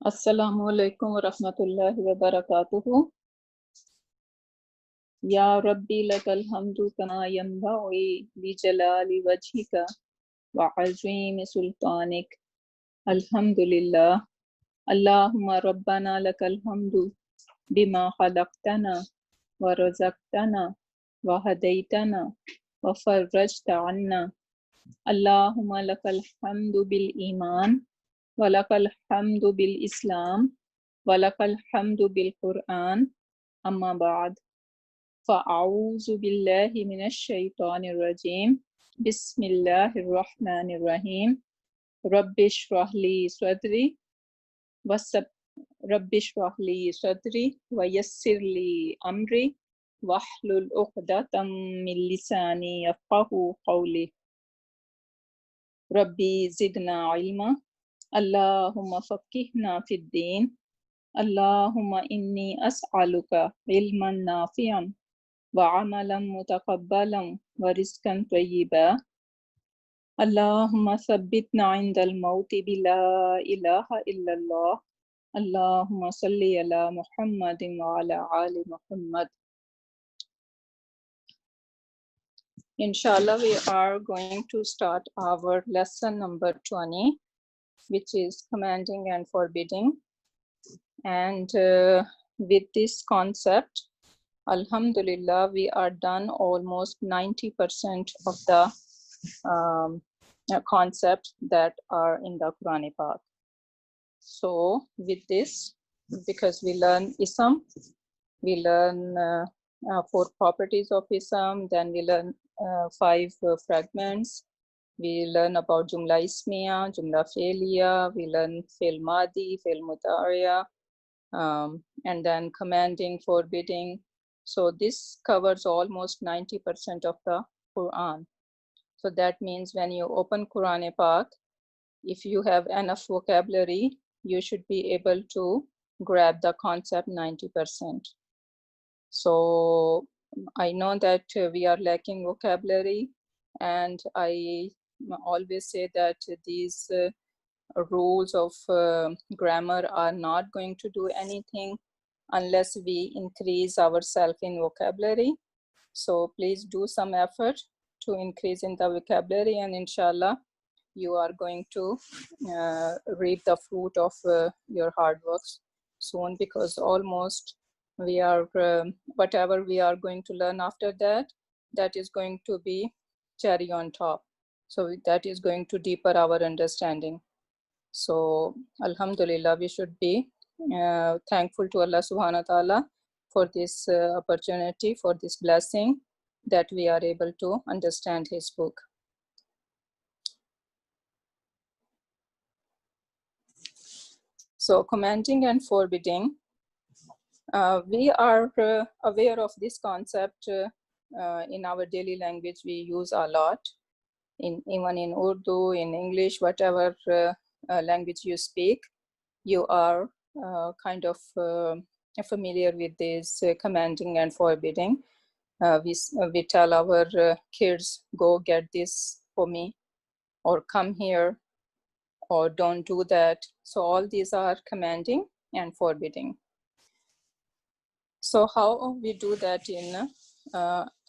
Assalamu alaikum wa rahmatullahi wa barakatuhu. Ya Rabbi lakal hamdu kama yanbaghi li jalali wajhika wa azimi sultanik. Alhamdulillah. Allahumma rabbana lakal hamdu bima khalaqtana wa razaqtana wa hadaitana wa farrajta anna. Allahumma lakal hamdu bil iman wa lakal hamdu bil islam wa lakal hamdu bil Quran. Amma ba'd. فأعوذ بالله من الشيطان الرجيم بسم الله الرحمن الرحيم رب اشرح لي صدري رب اشرح لي صدري ويسر لي أمري واحلل عقدة من لساني يفقهوا قولي ربي زدنا علما اللهم فقهنا في الدين اللهم إني أسألك علما نافعا وعملا متقبلا ورزقا طيبا اللهم ثبتنا عند الموت بلا إله إلا الله اللهم صل على محمد وعلى آل محمد. Inshallah, we are going to start our lesson number 20, which is commanding and forbidding. And with this concept, Alhamdulillah, we are done almost 90% of the concepts that are in the Quran Pak. So with this, because we learn Ism, we learn 4 properties of Ism, then we learn 5 fragments. We learn about Jumla Ismiya, Jumla Fi'liya, we learn Fi'l Madi, Fi'l Mudariya, and then commanding, forbidding. So this covers almost 90% of the Quran. So that means when you open Quran Pak, if you have enough vocabulary, you should be able to grab the concept 90%. So I know that we are lacking vocabulary, and I always say that these rules of grammar are not going to do anything unless we increase ourselves in vocabulary. So please do some effort to increase in the vocabulary, and inshallah you are going to reap the fruit of your hard works soon, because almost we are whatever we are going to learn after that, that is going to be cherry on top. So that is going to deepen our understanding. So Alhamdulillah, we should be thankful to Allah subhanahu wa ta'ala for this opportunity, for this blessing, that we are able to understand his book. So commanding and forbidding, we are aware of this concept in our daily language. We use a lot, even in Urdu, in English, whatever language you speak, you are kind of familiar with this commanding and forbidding. We tell our kids, go get this for me, or come here, or don't do that. So all these are commanding and forbidding. So how we do that in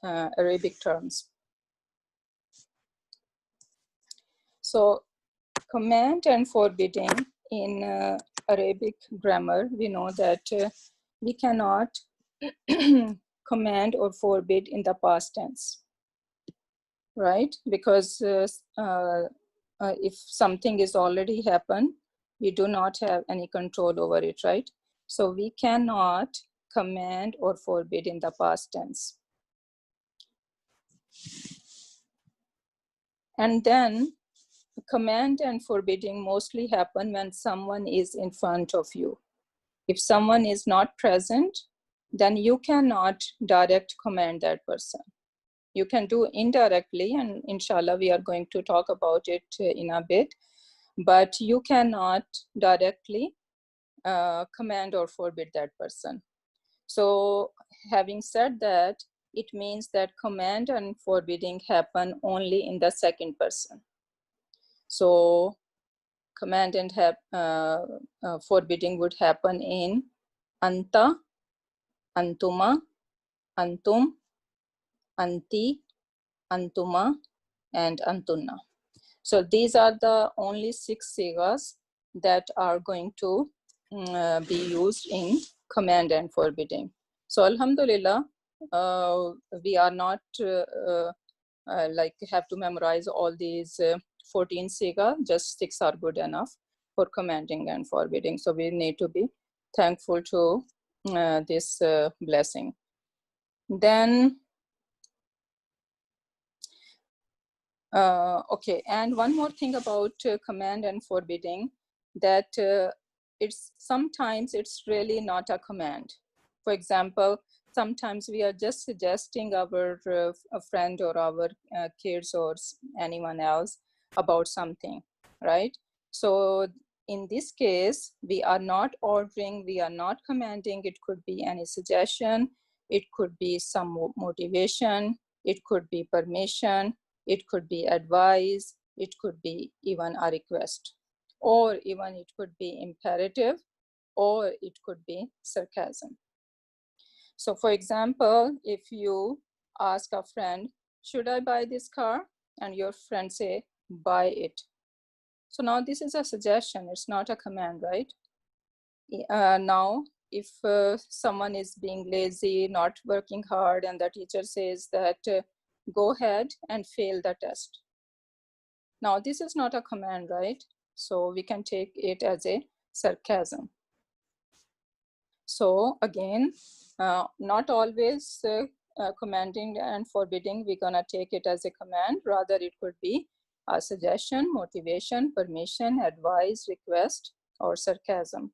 Arabic terms? So command and forbidding in Arabic grammar, we know that we cannot command or forbid in the past tense, right? Because if something is already happened, we do not have any control over it, right? So we cannot command or forbid in the past tense. And then command and forbidding mostly happen when someone is in front of you. If someone is not present, then you cannot direct command that person. You can do indirectly, and inshallah we are going to talk about it in a bit, but you cannot directly command or forbid that person. So having said that, it means that command and forbidding happen only in the second person. So command and forbidding would happen in anta, antuma, antum, anti, antuma, and antunna. So these are the only 6 sigas that are going to be used in command and forbidding. So alhamdulillah, we are not like have to memorize all these 14 siga, just 6 are good enough for commanding and forbidding. So we need to be thankful to this blessing. Then okay, and one more thing about command and forbidding, that it's sometimes it's really not a command. For example, sometimes we are just suggesting our a friend or our kids or anyone else about something, right? So in this case, we are not ordering, we are not commanding. It could be any suggestion, it could be some motivation, it could be permission, it could be advice, it could be even a request, or even it could be imperative, or it could be sarcasm. So for example, if you ask a friend, should I buy this car? And your friend say, buy it. So now this is a suggestion, it's not a command, right? Now, if someone is being lazy, not working hard, and the teacher says that go ahead and fail the test. Now, this is not a command, right? So we can take it as a sarcasm. So again, not always commanding and forbidding, we're gonna take it as a command. Rather, it could be a suggestion, motivation, permission, advice, request, or sarcasm.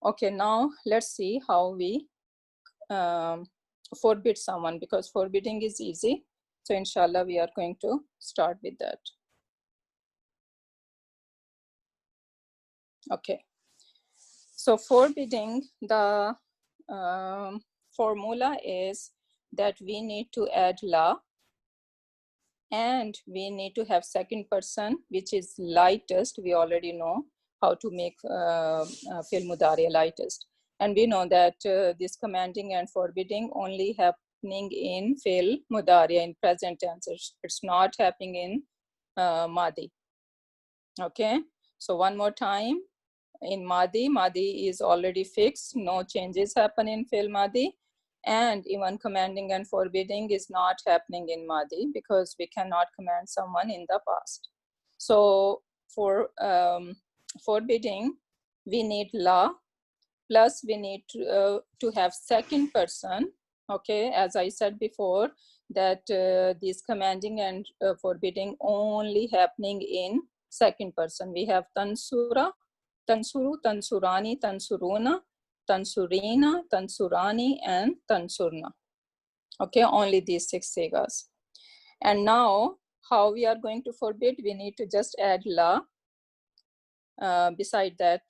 Okay, now let's see how we forbid someone, because forbidding is easy. So inshallah, we are going to start with that. Okay. So forbidding, the formula is that we need to add la, and we need to have second person, which is lightest. We already know how to make fi'l mudari lightest. And we know that this commanding and forbidding only happening in fi'l mudari, in present tense. It's not happening in madi. Okay, so one more time. In Madi is already fixed, no changes happen in fi'l Madi, and even commanding and forbidding is not happening in Madi because we cannot command someone in the past. So for forbidding, we need la, plus we need to have second person. Okay, as I said before, that this commanding and forbidding only happening in second person. We have tansura, tansuru, tansurani, tansuruna, tansurina, tansurani, and tansurna. Okay, only these 6 sigas. And now, how we are going to forbid? We need to just add la. Beside that,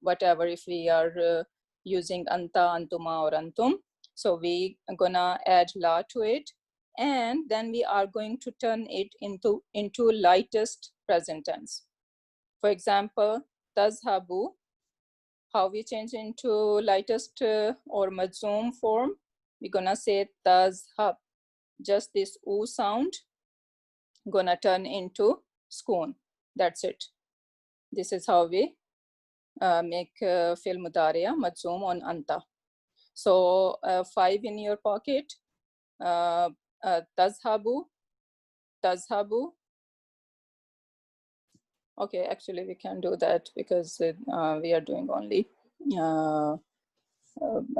whatever, if we are using anta, antuma, or antum, so we are gonna add la to it, and then we are going to turn it into lightest present tense. For example, tazhabu, how we change into lightest or majzoom form? We're gonna say tazhab. Just this oo sound gonna turn into skoon. That's it. This is how we make fi'l mudariya majzoom on anta. So 5 in your pocket. Tazhabu, tazhabu. Okay, actually we can do that because we are doing only a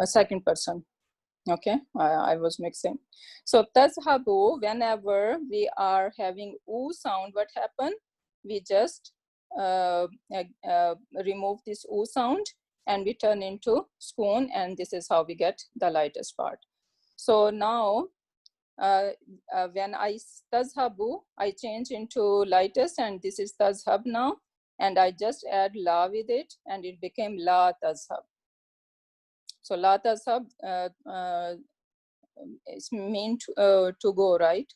second person. Okay, I was mixing. So tazhabu, whenever we are having oo sound, what happen? We just remove this oo sound and we turn into skoon, and this is how we get the lightest part. So now when I tazhabu, I change into lightest, and this is tazhab now, and I just add la with it, and it became la tazhab. So la tazhab is mean to go, right?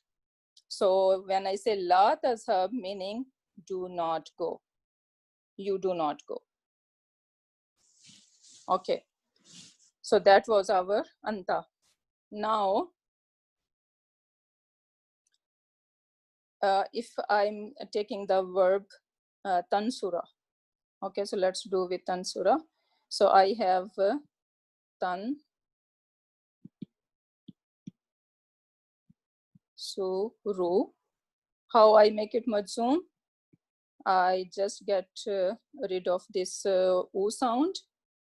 So when I say la tazhab, meaning do not go. You do not go. Okay. So that was our anta. Now, if I'm taking the verb tansura. Okay, so let's do with tansura. So I have tan suru. How I make it majzoom? I just get rid of this u sound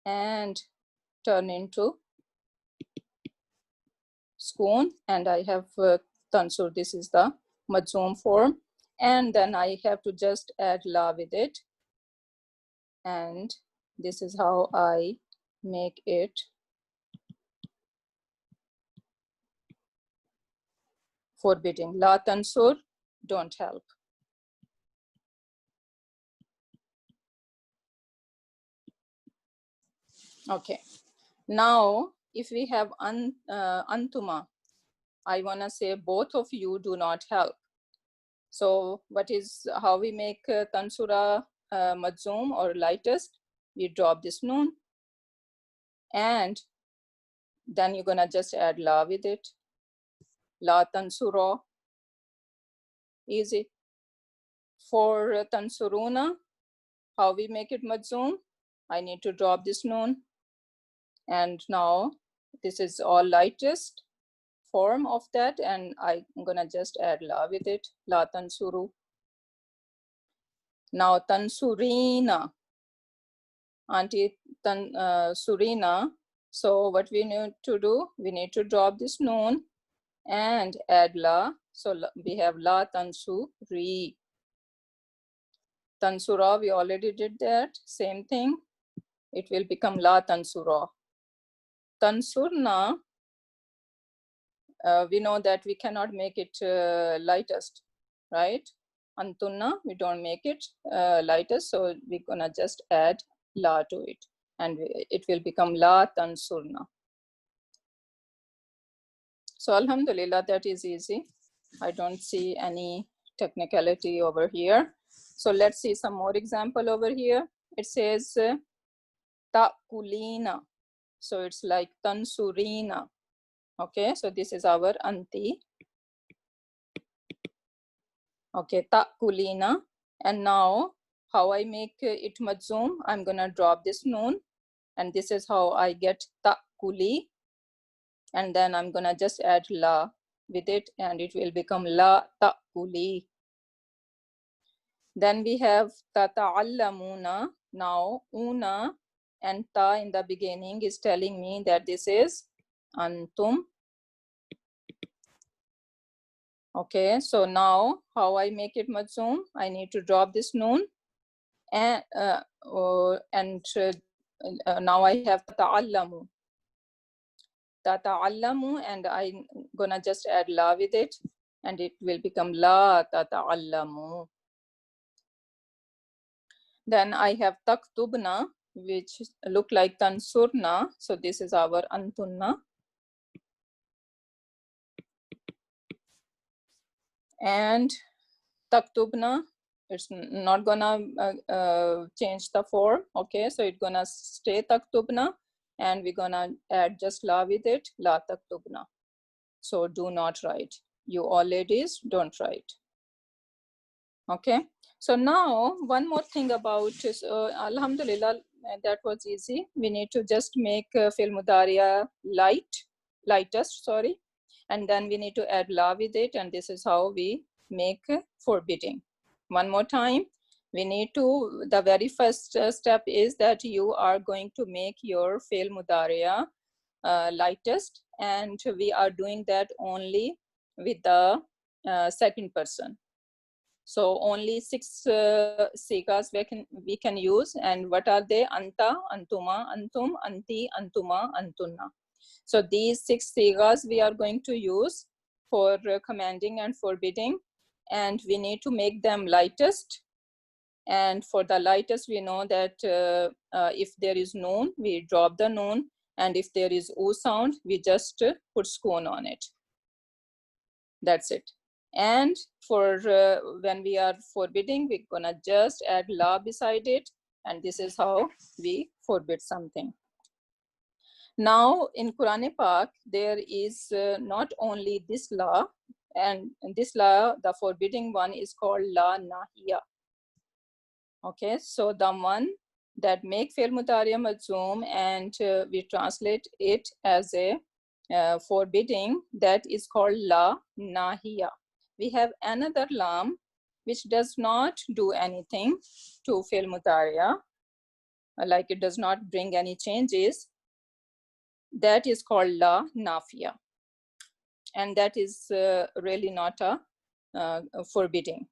and turn into spoon, and I have tansur. This is the majzoom form, and then I have to just add la with it, and this is how I make it forbidding. La tansur, don't help. Okay, now if we have antuma, I want to say both of you do not help. So what is how we make tansura majzoom or lightest? We drop this noon, and then you're gonna just add la with it. La tansura, easy. For tansuruna, how we make it majzoom? I need to drop this noon, and now this is all lightest form of that, and I'm gonna just add la with it. La tansuru. Now tansurina, Auntie Surina. So what we need to do, we need to drop this noon and add la. So we have la tansuri. Tansura, we already did that. Same thing. It will become la tansura. Tansurna, we know that we cannot make it lightest, right? Antunna, we don't make it lightest. So we're gonna just add la to it, and it will become la tansurna. So alhamdulillah, that is easy. I don't see any technicality over here. So let's see some more example over here. It says ta'kulina. So it's like tansurina. Okay, so this is our anti. Okay, ta'kulina. And now how I make it majzoom, I'm gonna drop this noon, and this is how I get ta'kuli. And then I'm gonna just add la with it, and it will become la ta'kuli. Then we have tata'allamuna. Now una and ta in the beginning is telling me that this is antum. Okay, so now how I make it majzoom? I need to drop this noon, and now I have tata'allamu. Tata'allamu, and I'm gonna just add la with it, and it will become la tata'allamu. Then I have taktubna, which look like tansurna. So this is our antunna. And taktubna, it's not gonna change the form. Okay, so it's gonna stay taktubna, and we're gonna add just la with it, la taktubna. So do not write. You all ladies, don't write. Okay, so now one more thing about alhamdulillah, that was easy. We need to just make fil mudariya lightest, sorry, and then we need to add la with it, and this is how we make forbidding. One more time, we need to, the very first step is that you are going to make your fil mudariya lightest, and we are doing that only with the second person. So only 6 sigas we can use. And what are they? Anta, antuma, antum, anti, antuma, antunna. So these 6 sigas we are going to use for commanding and forbidding. And we need to make them lightest. And for the lightest, we know that if there is noon, we drop the noon. And if there is u sound, we just put sukoon on it. That's it. And for when we are forbidding, we're gonna just add la beside it, and this is how we forbid something. Now in Quran Pak, there is not only this law, and this law, the forbidding one, is called la nahiya. Okay, so the one that make fi'l mudari majzoom, and we translate it as a forbidding, that is called la nahiya. We have another lam which does not do anything to fi'l mudari, like it does not bring any changes. That is called la nafiya, and that is really not a forbidding.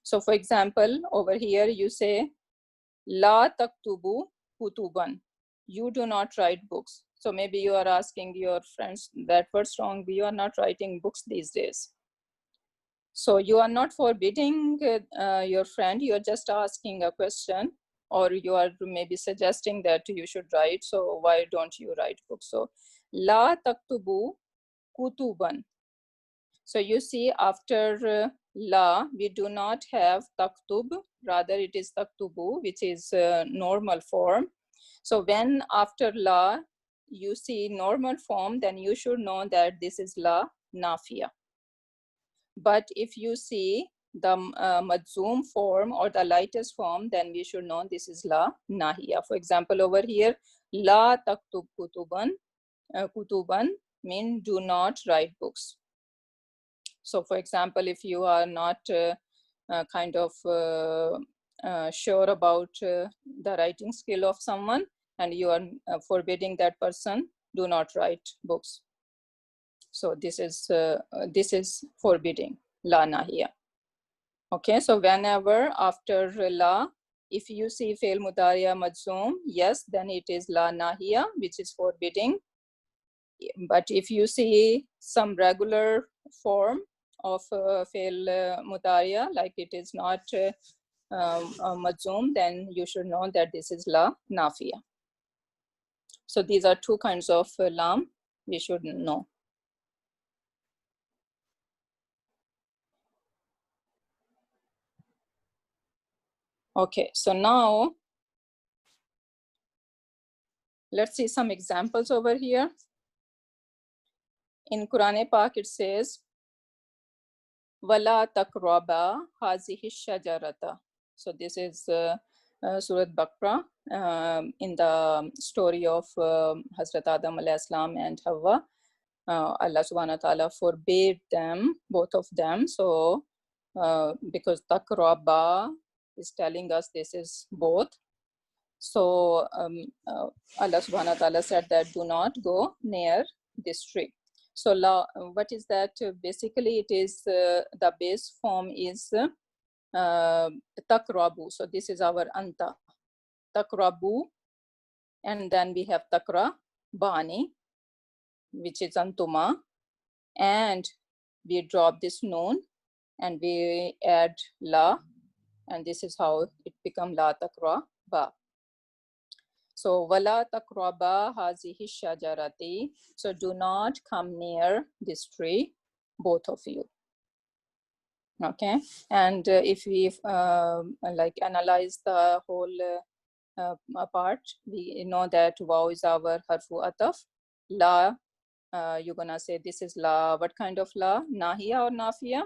So for example, over here you say la taktubu kutuban, you do not write books. So maybe you are asking your friends, that what's wrong, we are not writing books these days. So you are not forbidding your friend, you are just asking a question, or you are maybe suggesting that you should write, so why don't you write books? So la taktubu kutuban. So you see, after la, we do not have taktub, rather it is taktubu, which is normal form. So when after la, you see normal form, then you should know that this is la nafiya. But if you see the majzoom form or the lightest form, then we should know this is la nahiya. For example, over here, la taktub kutuban, kutuban mean do not write books. So for example, if you are not kind of sure about the writing skill of someone, and you are forbidding that person, do not write books. So this is forbidding, la nahiya. Okay, so whenever after la, if you see fail mudariya majzoom, yes, then it is la nahiya, which is forbidding. But if you see some regular form of fail mudariya, like it is not majzoom, then you should know that this is la nafiya. So these are two kinds of lam we should know. Okay, so now let's see some examples over here. In Quran Pak, it says, Wala takraba hazihi shajarata. So this is Surat Baqarah, in the story of Hazrat Adam alayhi salam and Hawa. Allah subhanahu wa ta'ala forbade them, both of them. So because takraba is telling us this is both. So Allah subhanahu wa ta'ala said that do not go near this tree. So what is that? Basically, it is the base form is takrabu. So this is our anta, takrabu, and then we have takra bani, which is antuma, and we drop this noon and we add la, and this is how it become la takra ba. So wala takraba hazihi shajarati. So do not come near this tree, both of you. Okay, and if we like analyze the whole part, we know that wow is our harfu ataf. La, you're gonna say this is la. What kind of la? Nahiya or nafiya?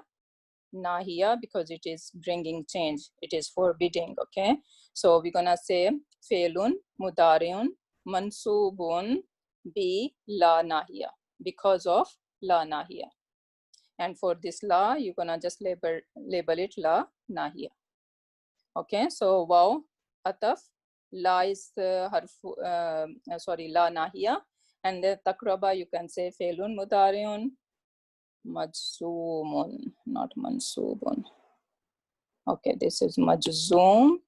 Nahiya, because it is bringing change, it is forbidding. Okay, so we're gonna say fe'lun mudariun mansubun bi la nahiya, because of la nahiya. And for this la, you're gonna just label it la nahiya. Okay, so wow ataf, la is harfu sorry, la nahiya, and the takraba you can say fe'lun mudariun majzumun, not mansubun. Okay, this is majzoom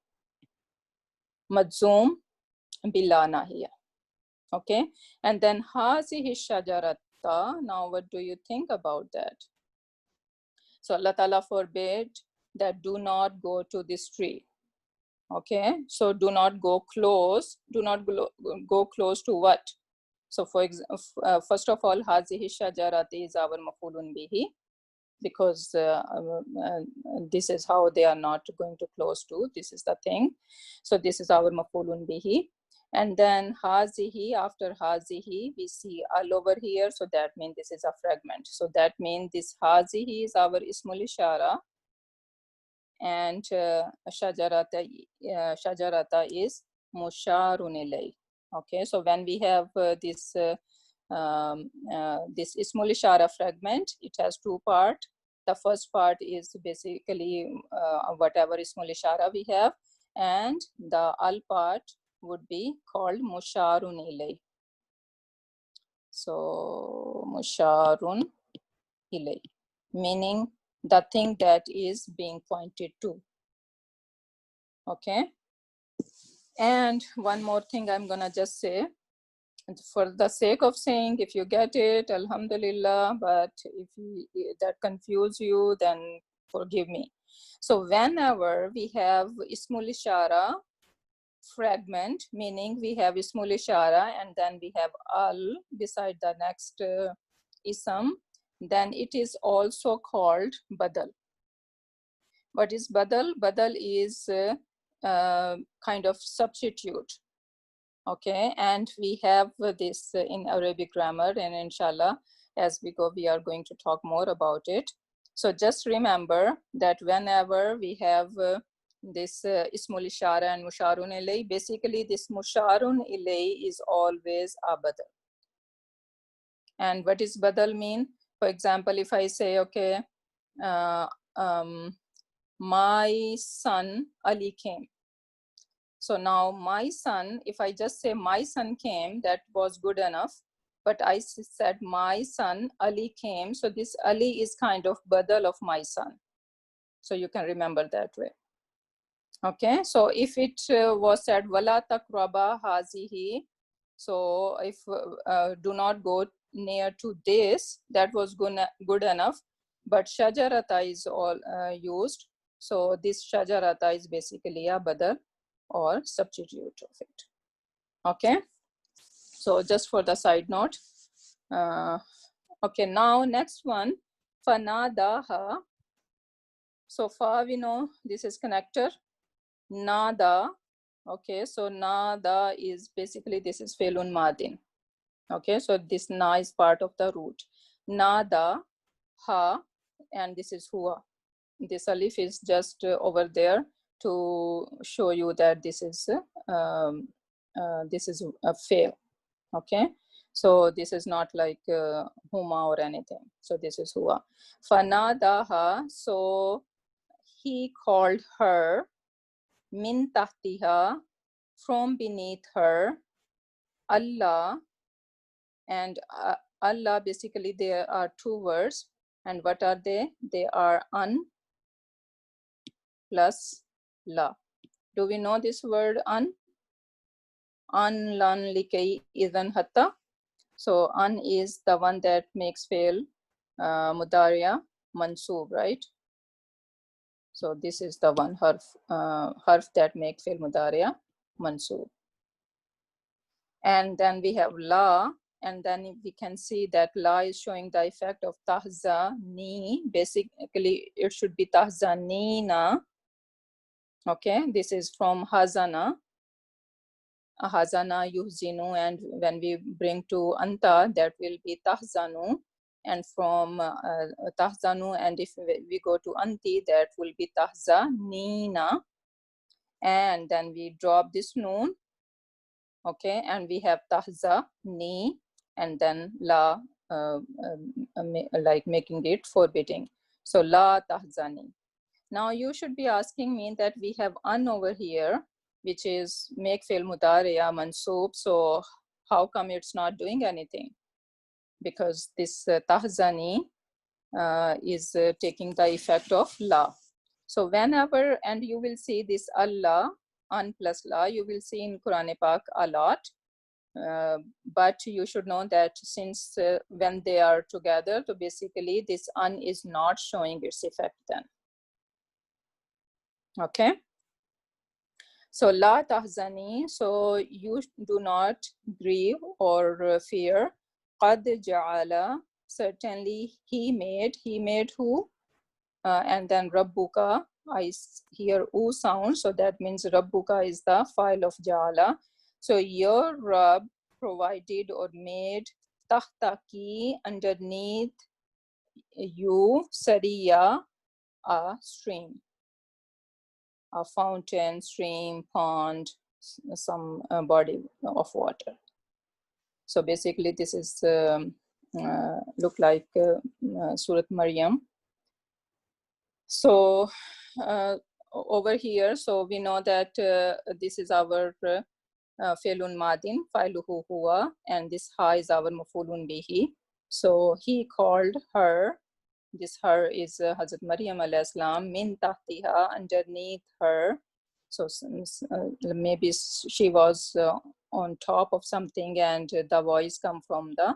bila nahiya. Okay, and then hazihi shajarata. Now what do you think about that? So Allah Ta'ala forbade that do not go to this tree. Okay, so do not go close. Do not go close to what? So for example, first of all, hazihi shajarati is our mafulun bihi. because this is how they are not going to close to. This is the thing. So this is our mafulun bihi. And then hazihi, after hazihi, we see al over here. So that means this is a fragment. So that means this hazihi is our ismul ishara. And shajarata is musharun ilay. Okay, so when we have this ismul ishara fragment, it has two parts. The first part is basically whatever ismul ishara we have, and the al part would be called musharun ilay. So musharun ilay, meaning the thing that is being pointed to. Okay. And one more thing I'm gonna just say, for the sake of saying, if you get it, alhamdulillah, but if that confuse you, then forgive me. So whenever we have ismul ishara fragment, meaning we have ismul ishara and then we have al beside the next ism, then it is also called badal. What is badal? Badal is kind of substitute. Okay, and we have this in Arabic grammar, and inshallah, as we go, we are going to talk more about it. So just remember that whenever we have this ismul ishara and musharun ilay, basically this musharun ilay is always a badal. And what is badal mean? For example, if I say, okay, my son Ali came. So now my son, if I just say my son came, that was good enough. But I said my son Ali came. So this Ali is kind of badal of my son. So you can remember that way. Okay, so if it was said wala takraba hazihi, so if do not go near to this, that was good enough. But shajarata is all used. So this shajarata is basically a badal or substitute of it. Okay, so just for the side note. Okay, now next one, fanadaha. So far we know this is connector. Nada. Okay, so nada is basically, this is felun madin. Okay, so this na is part of the root. Nada ha, and this is huwa. This alif is just over there to show you that this is a fail. Okay, so this is not like huma or anything. So this is huwa. Fanadaha, so he called her, min tahtiha, from beneath her, Allah, and Allah, basically there are two words, and what are they? They are an plus la. Do we know this word an? An lan likay idan hatta. So an is the one that makes fail mudariya mansoob, right? So this is the one harf that make fail mudariya mansoob. And then we have la, and then we can see that la is showing the effect of tahza ni. Basically it should be tahza nina. Okay, this is from hazana. Hazana yuhzinu, and when we bring to anta, that will be tahzanu, and from tahzanu, and if we go to anti, that will be tahza nina, and then we drop this noon. Okay, and we have tahza ni, and then la, like making it forbidding. So la tahzani. Now you should be asking me that we have an over here, which is make fail mudariya mansoob. So how come it's not doing anything? Because this tahzani is taking the effect of la. So whenever, and you will see this Allah, an plus la, you will see in Quran Pak a lot. But you should know that since when they are together, so basically this an is not showing its effect then. Okay, so la tahzani, so you do not grieve or fear. Qad ja'ala, certainly he made who? And then Rabbuka, I hear U sound, so that means Rabbuka is the file of Jala. So your Rab provided or made tahtaki, underneath you, Sariya, a stream, a fountain, stream, pond, some body of water. So basically this is look like Surat Maryam. So over here, so we know that this is our Felun Madin, Failuhu Huwa, and this Ha is our Mafulun Bihi. So he called her, this her is Hazrat Maryam alayhi salam, min tahtiha, underneath her. So maybe she was on top of something and the voice come from the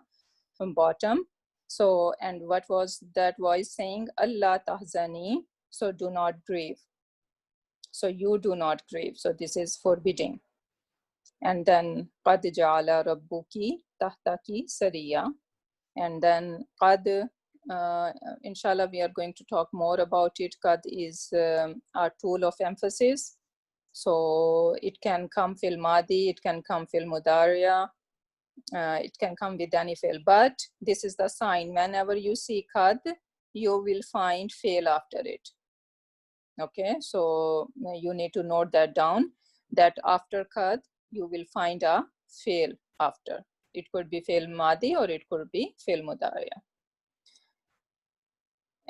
bottom. So, and what was that voice saying? Allah tahzani, so do not grieve. So you do not grieve. So this is forbidding. And then qad ja'ala rabbuki tahtaki sariya. And then qad, inshallah, we are going to talk more about it. Qad is our tool of emphasis. So it can come fil madi, it can come fil mudariya, it can come with any fail, but this is the sign. Whenever you see qad, you will find fail after it. Okay, so you need to note that down, that after qad, you will find a fail after. It could be fail madi or it could be fail mudariya.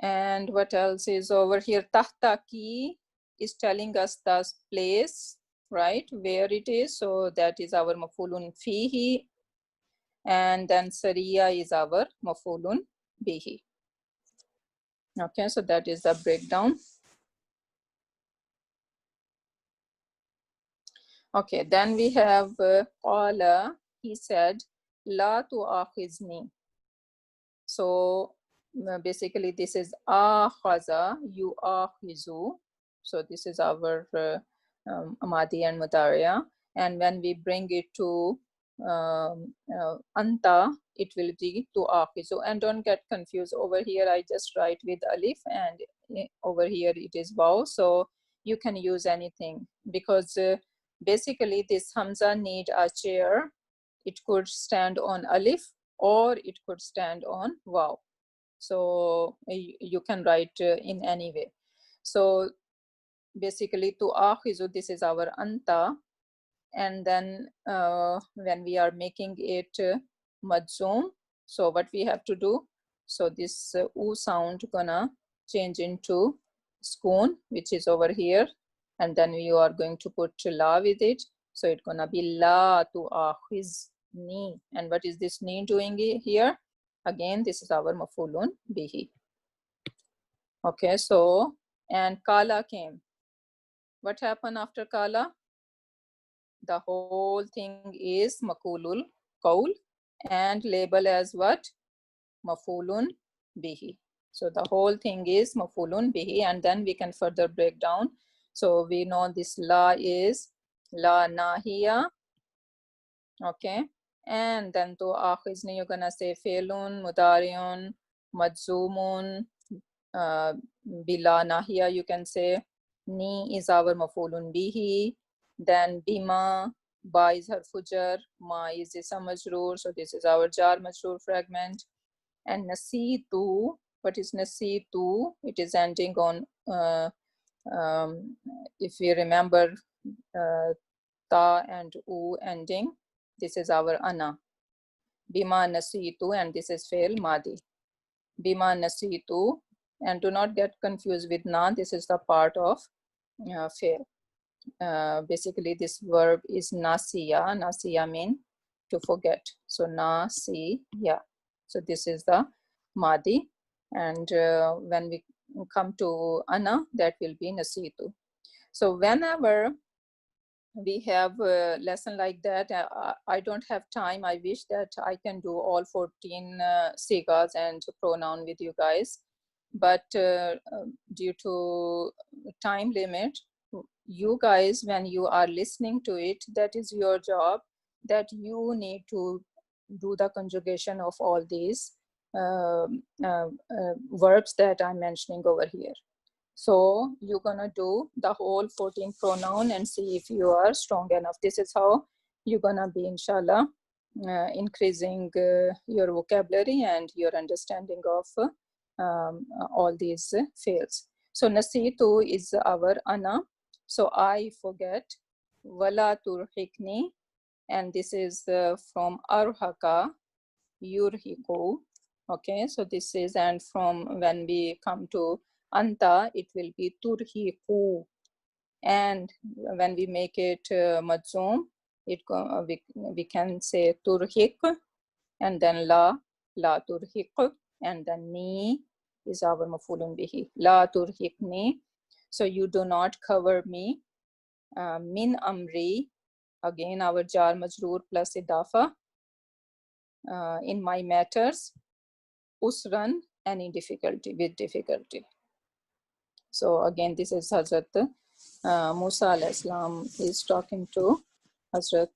And what else is over here? Tahtaki is telling us the place, right, where it is. So that is our mafulun fihi. And then Sariya is our mafulun bihi. Okay, so that is the breakdown. Okay, then we have qala, he said, la tu'akhizni. So basically this is akhaza, yu'akhizu. So this is our amadi and mudariya. And when we bring it to anta, it will be tu'akhizu. And don't get confused, over here I just write with alif and over here it is vav. So you can use anything, because basically this hamza need a chair. It could stand on alif or it could stand on vav. So you can write in any way. So basically tu'akhizu, this is our anta. And then when we are making it majzoom, so what we have to do, so this u sound gonna change into skoon, which is over here, and then you are going to put la with it. So it's gonna be la tu'akhizni. And what is this ni doing here? Again, this is our mafulun bihi. Okay, so, and kala came. What happened after kala? The whole thing is makulul qaul and label as what? Mafulun bihi. So the whole thing is mafulun bihi, and then we can further break down. So we know this la is la nahiya. Okay, and then to akhizni, you're gonna say felun, mudariun, majzumun, bila nahiya, you can say. Ni is our mafulun bihi. Then bima, ba is harfu jar, ma is ism majroor, so this is our jar majroor fragment. And nasitu, what is nasitu? It is ending on if we remember ta and u ending, this is our ana. Bima nasitu, and this is fail madi. Bima nasitu, and do not get confused with na, this is the part of fail. Basically this verb is nasiya. Nasiya mean to forget. So nasiya. So this is the madi. And when we come to ana, that will be nasitu. So whenever we have a lesson like that, I don't have time. I wish that I can do all 14 sigas and pronoun with you guys. But due to time limit, you guys, when you are listening to it, that is your job, that you need to do the conjugation of all these. verbs that I'm mentioning over here. So you're gonna do the whole 14 pronoun and see if you are strong enough. This is how you're gonna be, inshallah, increasing your vocabulary and your understanding of all these fields. So nasitu is our ana. So I forget. Wala turhikni, and this is from arhaka, yurhiku. Okay, so this is, and from when we come to anta, it will be turhiku. And when we make it majzoom, we can say turhik, and then la turhik, and then ni is our mafulun bihi. La turhikni, so you do not cover me. Min amri, again our jar majroor plus idafa. In my matters, usran, any difficulty, with difficulty. So again, this is Hazrat Musa alayhi salam is talking to Hazrat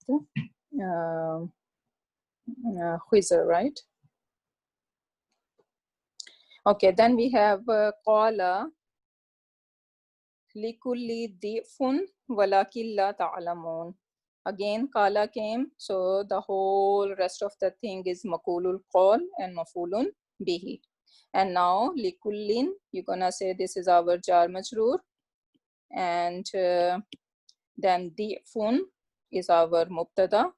Khizr, right? Okay, then we have qala likulli difun walakin la ta'lamun. Again, qala came, so the whole rest of the thing is makulul qal and mafulun bihi. And now likullin, you're gonna say this is our jar majroor, and then difun is our mubtada.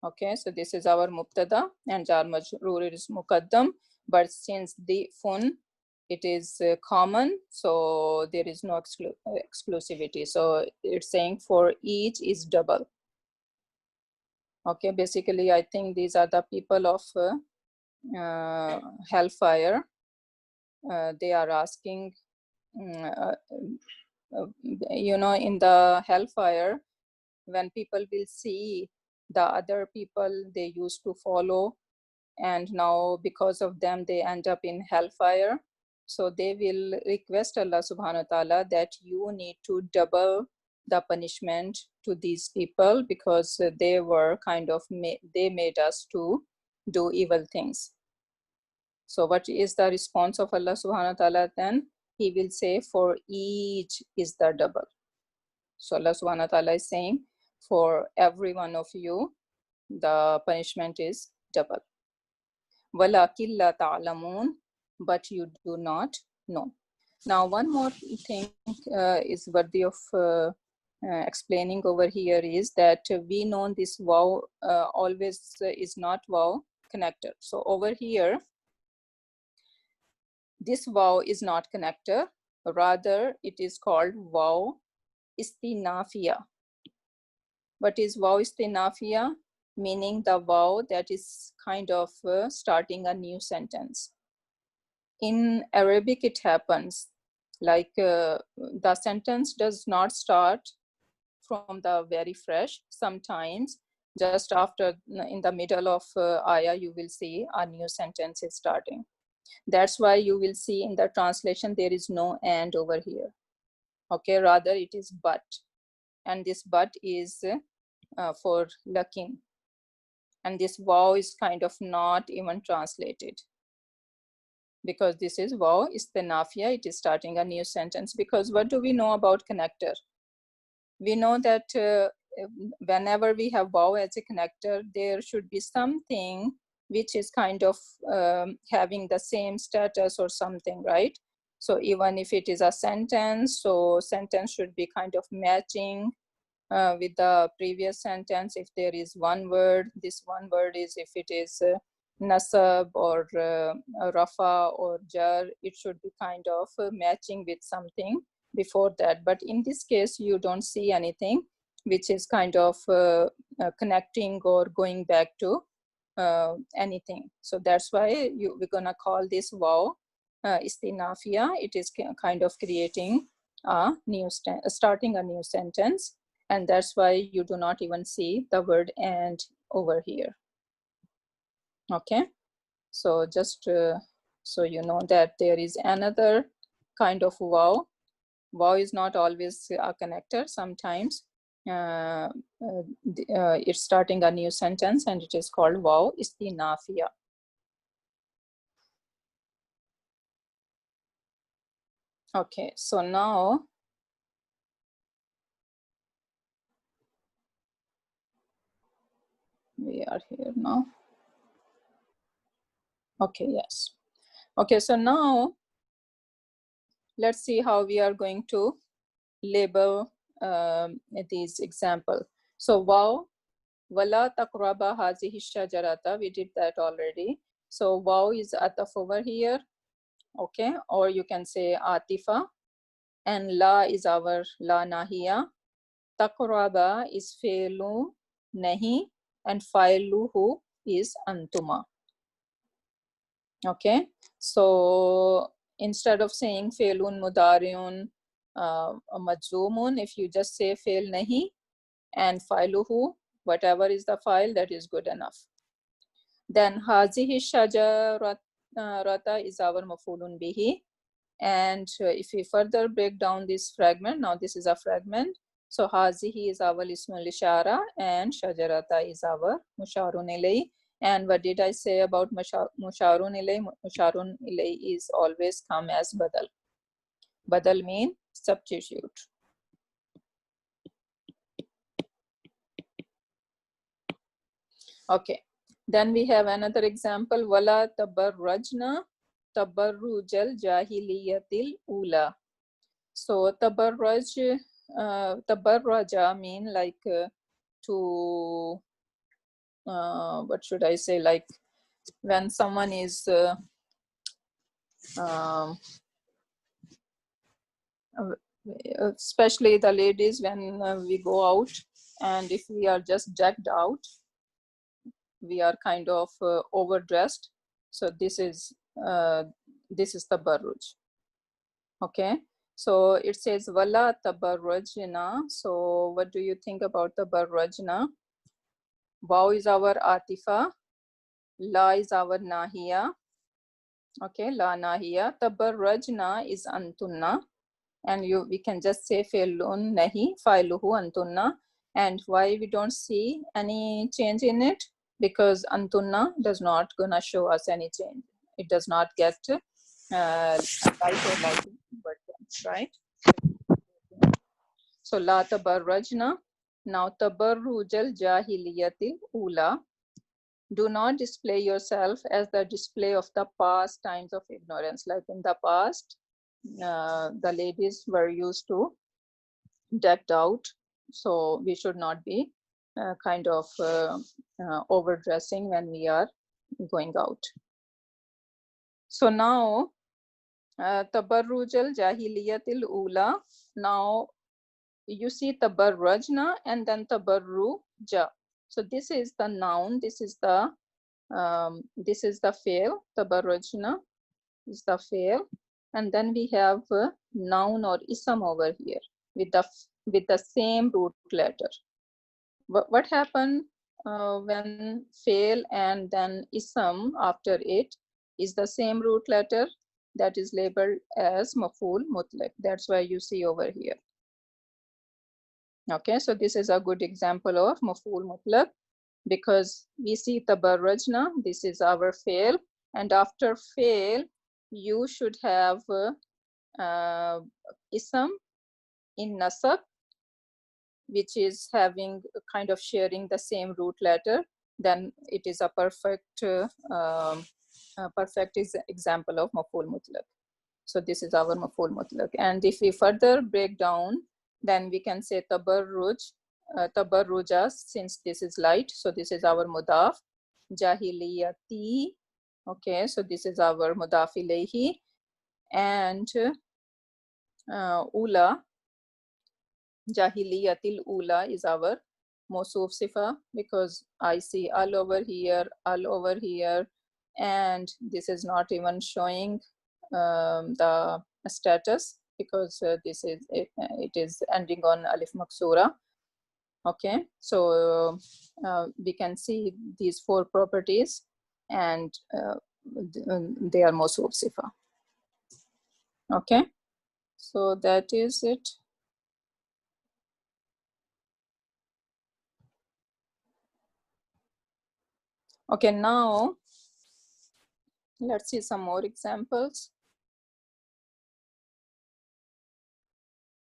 Okay, so this is our mubtada and jar majroor is muqaddam, but since difun it is common, so there is no exclusivity. So it's saying for each is double. Okay, basically I think these are the people of hellfire. They are asking, you know, in the hellfire, when people will see the other people they used to follow, and now because of them they end up in hellfire, so they will request Allah subhanahu wa ta'ala that you need to double the punishment to these people, because they were kind of they made us to do evil things. So what is the response of Allah subhanahu wa ta'ala then? He will say for each is the double. So Allah subhanahu wa ta'ala is saying for every one of you the punishment is double. وَلَكِنْ لَا تَعْلَمُونَ, but you do not know. Now one more thing is worthy of explaining over here is that we know this wow always is not wow connector. So over here, this wow is not connector, rather it is called wow istinafia. What is wow istinafia? Meaning the wow that is kind of starting a new sentence. In Arabic, it happens like the sentence does not start from the very fresh. Sometimes just after, in the middle of ayah, you will see a new sentence is starting. That's why you will see in the translation, there is no and over here. Okay, rather it is but. And this but is for lakin. And this wow is kind of not even translated, because this is wow istinafia, it is starting a new sentence. Because what do we know about connector? We know that whenever we have wow as a connector, there should be something which is kind of having the same status or something, right? So even if it is a sentence, so sentence should be kind of matching with the previous sentence. If there is one word, this one word is, if it is nasab or rafa or jar, it should be kind of matching with something before that. But in this case, you don't see anything which is kind of connecting or going back to anything. So that's why we're gonna call this wow istinafia. It is kind of creating a new starting a new sentence. And that's why you do not even see the word and over here. Okay, so just so you know that there is another kind of wow. Wow is not always a connector. Sometimes it's starting a new sentence, and it is called Waw Istinafiya. Okay, so now we are here now. Okay, yes. Okay, so now let's see how we are going to label these example. So Waw, Wala taqraba hazihi shajarata, we did that already. So Waw is ataf over here, okay, or you can say atifa, and La is our La nahiya. Taqraba is fe'lu nahi, and fa'iluhu is antuma. Okay, so instead of saying fe'lun mudariun majzumun, if you just say fe'l nahi and fa'iluhu, whatever is the file, that is good enough. Then hazihi shajarata is our mafulun bihi. And if we further break down this fragment, now this is a fragment. So hazihi is our ismul ishara, and shajarata is our musharun ilay. And what did I say about musharun ilay? Musharun ilay is always come as badal. Badal mean substitute. Okay, then we have another example. Wala tabarrajna tabarrujal jahiliyatil ula. So tabarraja mean like to what should I say, like when someone is especially the ladies, when we go out, and if we are just decked out, we are kind of overdressed. So this is tabarruj. Okay, so it says wala tabarrujna. So what do you think about tabarrujna? Waw is our atifa, La is our nahiya. Okay, La nahiya. Tabarrajna is antunna, and we can just say fe'lun nahi, fa'iluhu antunna. And why we don't see any change in it? Because antunna does not gonna show us any change. It does not get light or light buttons, right? So La tabarrajna. Now tabarrujal jahiliyatil ula. Do not display yourself as the display of the past times of ignorance. Like in the past, the ladies were used to decked out, so we should not be kind of overdressing when we are going out. So now tabarrujal jahiliyatil ula. Now you see tabarrujna and then tabarruja. So this is the noun, this is the fail. Tabarrujna is the fail, and then we have a noun or ism over here with the same root letter. What happened when fail and then ism after it is the same root letter? That is labeled as maf'ul mutlaq. That's why you see over here. Okay, so this is a good example of maf'ul mutlaq, because we see tabarrajna, this is our fail, and after fail you should have ism in nasab, which is having kind of sharing the same root letter. Then it is a perfect example of maf'ul mutlaq. So this is our maf'ul mutlaq. And if we further break down, then we can say tabarruj, tabarruja, since this is light, so this is our mudaf. Jahiliyati, okay, so this is our mudaf ilayhi. And ula, jahiliyatil ula is our mawsuf sifa, because I see all over here, and this is not even showing the status, because this is it is ending on alif maksura. Okay, so we can see these four properties, and they are mawsuf sifa. Okay, so that is it. Okay, now let's see some more examples.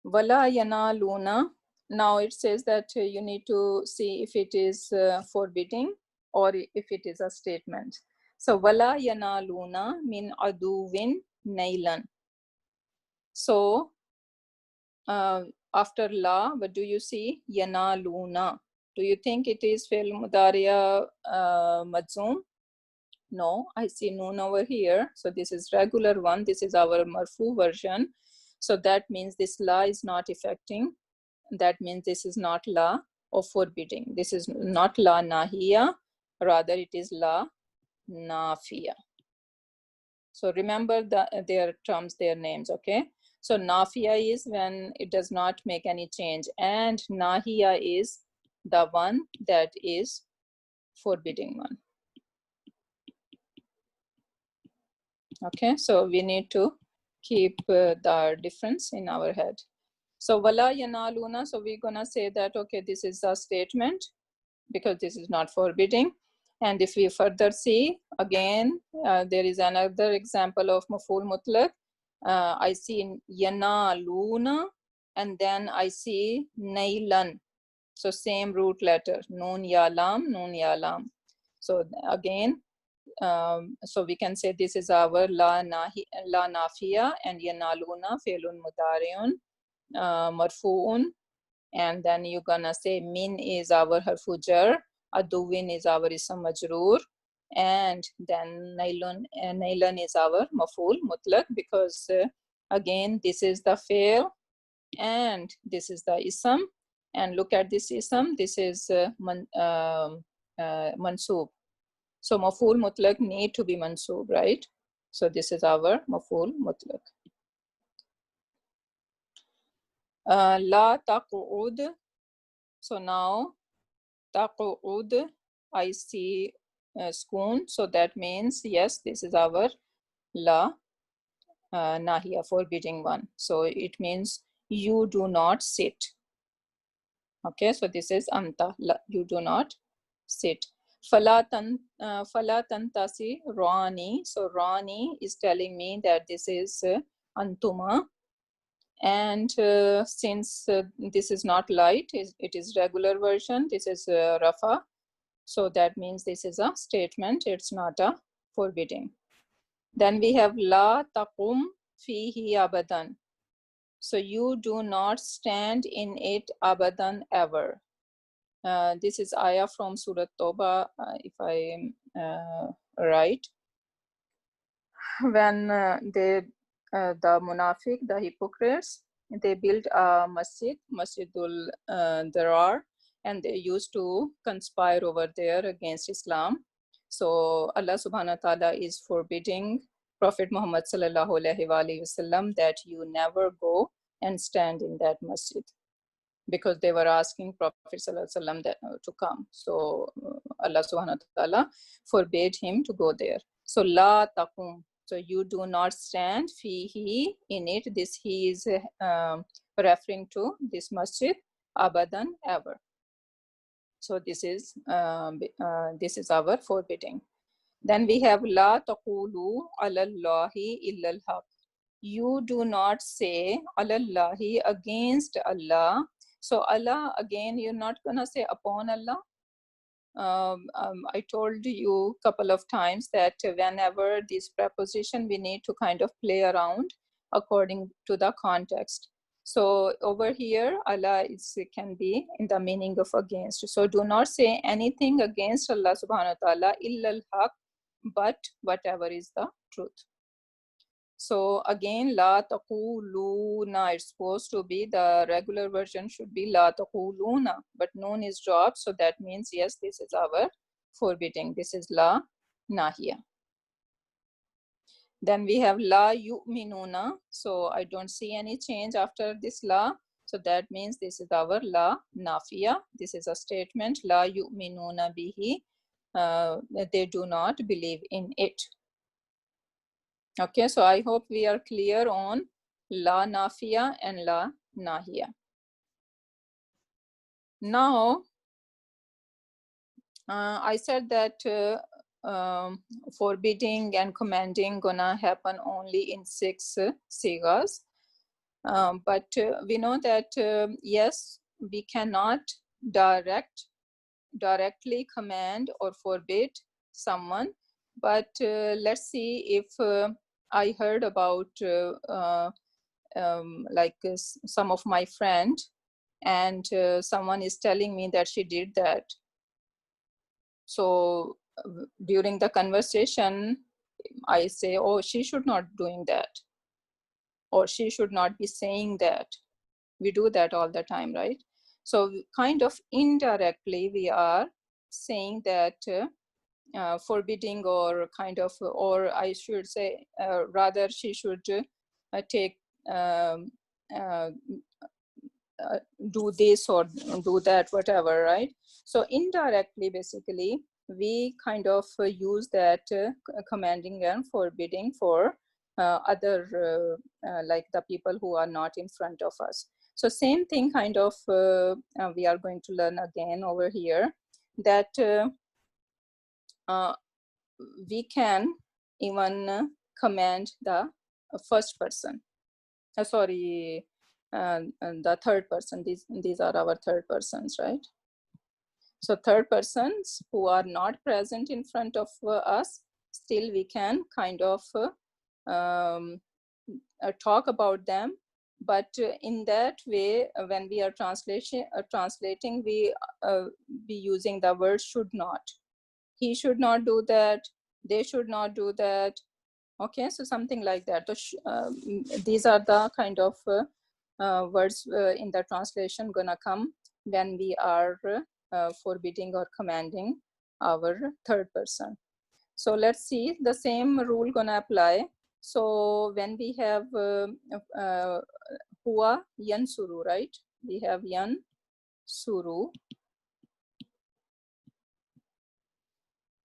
Wala yanaluna. Now it says that you need to see if it is forbidding or if it is a statement. So wala yanaluna min aduwin nailan. So after la, what do you see? Yanaluna. Do you think it is fi'l mudariya majzoom? No, I see noon over here. So this is regular one. This is our marfu version. So that means this la is not affecting. That means this is not la of forbidding. This is not la nahiya, rather it is la nafiya. So remember their terms, their names, okay? So nafiya is when it does not make any change, and nahiya is the one that is forbidding one. Okay, so we need to keep the difference in our head. So wala yanaluna, so we're gonna say that, okay, this is a statement because this is not forbidding. And if we further see, again, there is another example of maf'ul mutlaq. I see yanaluna, and then I see nailan. So same root letter, nun ya lam, nun ya lam. So again, so we can say this is our la nafiya, and yanaluna fi'lun mudari'un marfu'un, and then you're gonna say min is our harfu jar, aduwin is our ism majroor, and then nailan is our maf'ul mutlaq, because again this is the fi'l and this is the ism, and look at this ism, this is mansoob. So maf'ul mutlaq need to be mansoob, right? So this is our maf'ul mutlaq. La taq'ud. So now taq'ud, I see skoon. So that means yes, this is our la nahiya, forbidding one. So it means you do not sit. Okay, so this is anta, you do not sit. Fala tantasi rani. So rani is telling me that this is antuma. And since this is not light, it is regular version, this is rafa. So that means this is a statement, it's not a forbidding. Then we have la taqum fihi abadan. So you do not stand in it abadan, ever. This is ayah from Surah Toba, if I am right. When the munafiq, the hypocrites, they built a masjidul darar, and they used to conspire over there against Islam. So Allah subhanahu wa ta'ala is forbidding Prophet Muhammad sallallahu alaihi wasallam that you never go and stand in that masjid, because they were asking Prophet sallallahu alaihi wasallam that, to come. So Allah subhanahu wa ta'ala forbade him to go there. So la taqum. So you do not stand fihi, in it. This he is referring to this masjid, abadan, ever. So this is our forbidding. Then we have la taqulu ala Allahi illa al-haq. You do not say ala Allahi, against Allah. So Allah, again, you're not gonna say upon Allah. I told you a couple of times that whenever this preposition, we need to kind of play around according to the context. So over here, Allah can be in the meaning of against. So do not say anything against Allah subhanahu wa ta'ala illa al-haq, but whatever is the truth. So again, la taquluna, it's supposed to be, the regular version should be la taquluna, but noon is dropped, so that means yes, this is our forbidding. This is la nahiya. Then we have la yu'minuna. So I don't see any change after this la. So that means this is our la nafiya. This is a statement, la yu'minuna bihi. They do not believe in it. Okay, so I hope we are clear on la nafiya and la nahiya. Now, I said that forbidding and commanding gonna happen only in 6 sigas. But we know that yes, we cannot directly command or forbid someone, but let's see if I heard about like some of my friend, and someone is telling me that she did that. So during the conversation, I say, oh, she should not doing that, or she should not be saying that. We do that all the time, right? So kind of indirectly we are saying that forbidding, or kind of, or I should say rather she should take um, uh, do this or do that, whatever, right? So indirectly, basically, we kind of use that commanding and forbidding for other like the people who are not in front of us. So same thing kind of we are going to learn again over here, that we can even command the first person. Sorry, the third person. These are our third persons, right? So third persons who are not present in front of us, still we can kind of talk about them. But in that way, when we are translating, we be using the word should not. He should not do that. They should not do that. Okay, so something like that. These are the kind of words in the translation gonna come when we are forbidding or commanding our third person. So let's see, the same rule gonna apply. So when we have huwa yansuru, right? We have yansuru.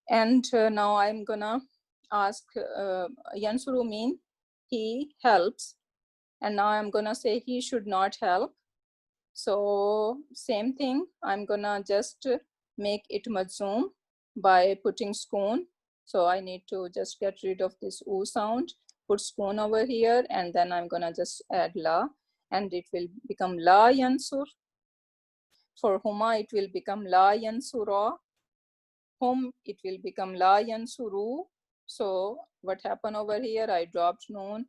And now I'm gonna ask, yansuru mean he helps. And now I'm gonna say he should not help. So same thing, I'm gonna just make it majzoom by putting spoon. So I need to just get rid of this oo sound, put spoon over here, and then I'm gonna just add la, and it will become la yansur. For huma, it will become la yansura. Hum, it will become la yansuru. So what happened over here? I dropped noon.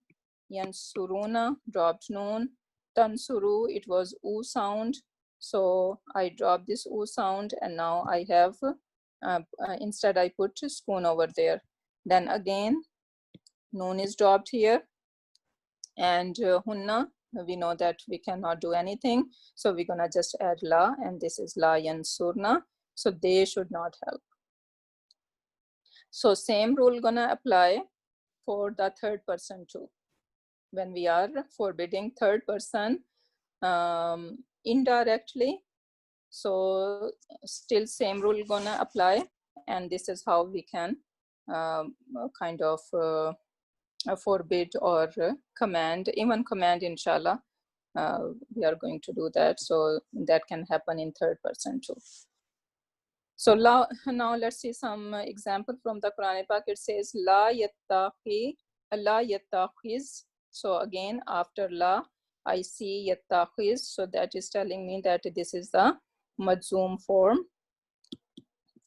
Yansuruna, dropped noon. Tansuru, it was oo sound. So I dropped this oo sound, and now I have, instead I put spoon over there. Then again, noon is dropped here. And hunna, we know that we cannot do anything. So we're gonna just add la, and this is la yansurna. So they should not help. So same rule gonna apply for the third person too. When we are forbidding third person indirectly, so still same rule gonna apply, and this is how we can kind of forbid or command, even command, inshallah. We are going to do that, so that can happen in third person too. So now let's see some example from the Quran Pak. It says la yattaqi, la yattaqiz. So again, after la, I see yattaqiz. So that is telling me that this is the majzoom form.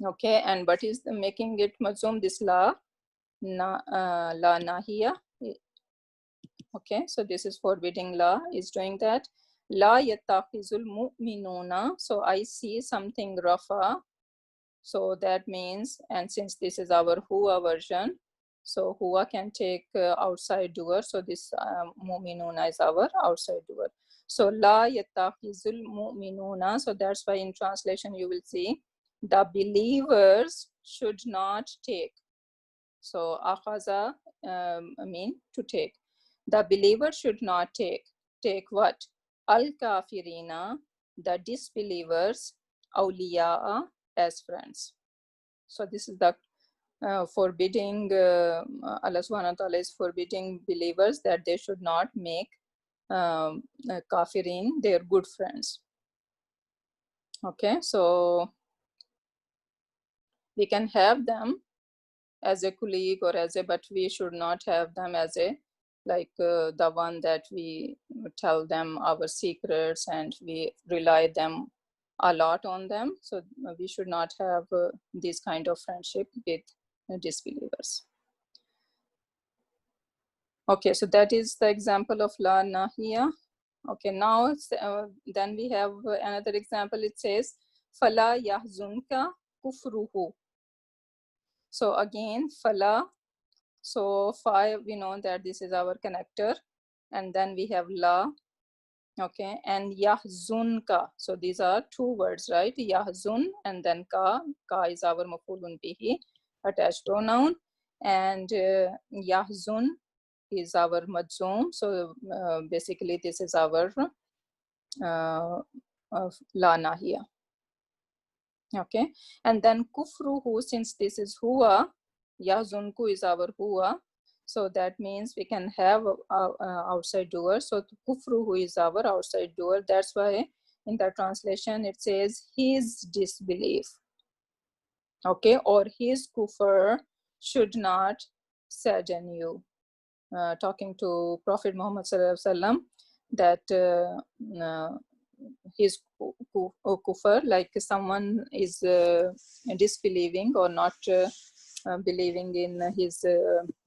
Okay, and what is making it majzoom? This la nahiya. Okay, so this is forbidding la is doing that. La yattaqizul mu'minuna. So I see something rafa. So that means, and since this is our huwa version, so huwa can take outside doer. So this mu'minuna is our outside doer. So la yattakhizul mu'minuna. So that's why in translation you will see the believers should not take. So akhaza mean to take. The believer should not take. Take what? Al kafirina, the disbelievers, awliya'a, as friends. So this is the forbidding, Allah subhanahu wa ta'ala is forbidding believers that they should not make kafirin their good friends. Okay, so We can have them as a colleague or as a, but we should not have them as a, like the one that we tell them our secrets and we rely them a lot on them. So we should not have this kind of friendship with disbelievers. Okay, so that is the example of la nahiya. Okay, now then we have another example. It says fala yahzunka kufruhu. So again, fala. So fa, we know that this is our connector, and then we have la. Okay, and yahzunka. So these are two words, right? Yahzun and then ka. Ka is our mafulun bihi, attached pronoun, and yahzun is our majzoom. So basically this is our la nahiya. Okay, and then kufruhu, since this is huwa, yahzunku is our huwa, so that means we can have outside doer. So kufruhu is our outside doer. That's why in the translation it says his disbelief. Okay, or his kufr should not sadden you. Talking to Prophet Muhammad Sallallahu Alaihi Wasallam, that his kufr, like someone is disbelieving or not believing in his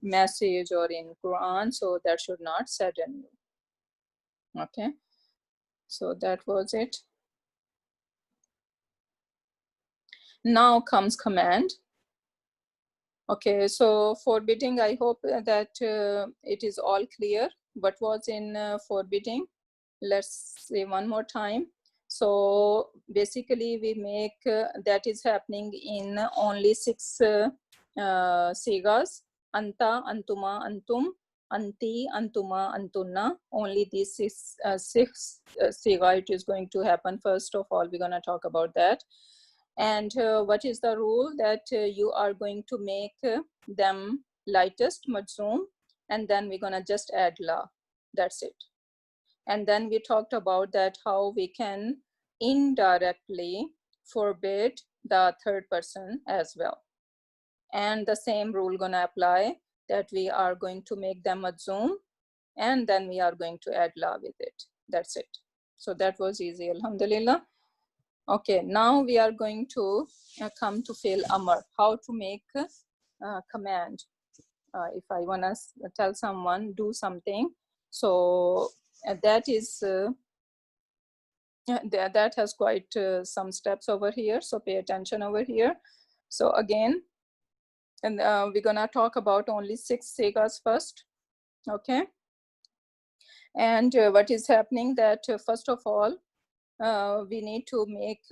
message or in Quran, so that should not sadden you. Okay, so that was it. Now comes command. Okay, so forbidding, I hope that it is all clear what was in forbidding. Let's say one more time. So basically we make that is happening in only 6 sigas: anta, antuma, antum, anti, antuma, antunna. Only these 6 siga it is going to happen. First of all, we're going to talk about that. And what is the rule? That you are going to make them lightest, majzoom, and then we're going to just add la. That's it. And then we talked about that how we can indirectly forbid the third person as well. And the same rule gonna apply, that we are going to make them majzoom and then we are going to add la with it. That's it. So that was easy, alhamdulillah. Okay, now we are going to come to fi'l amr, how to make command. If I want to tell someone do something, so that is that has quite some steps over here, so pay attention over here. So again, and we're gonna talk about only 6 sigas first. Okay, and what is happening, that first of all we need to make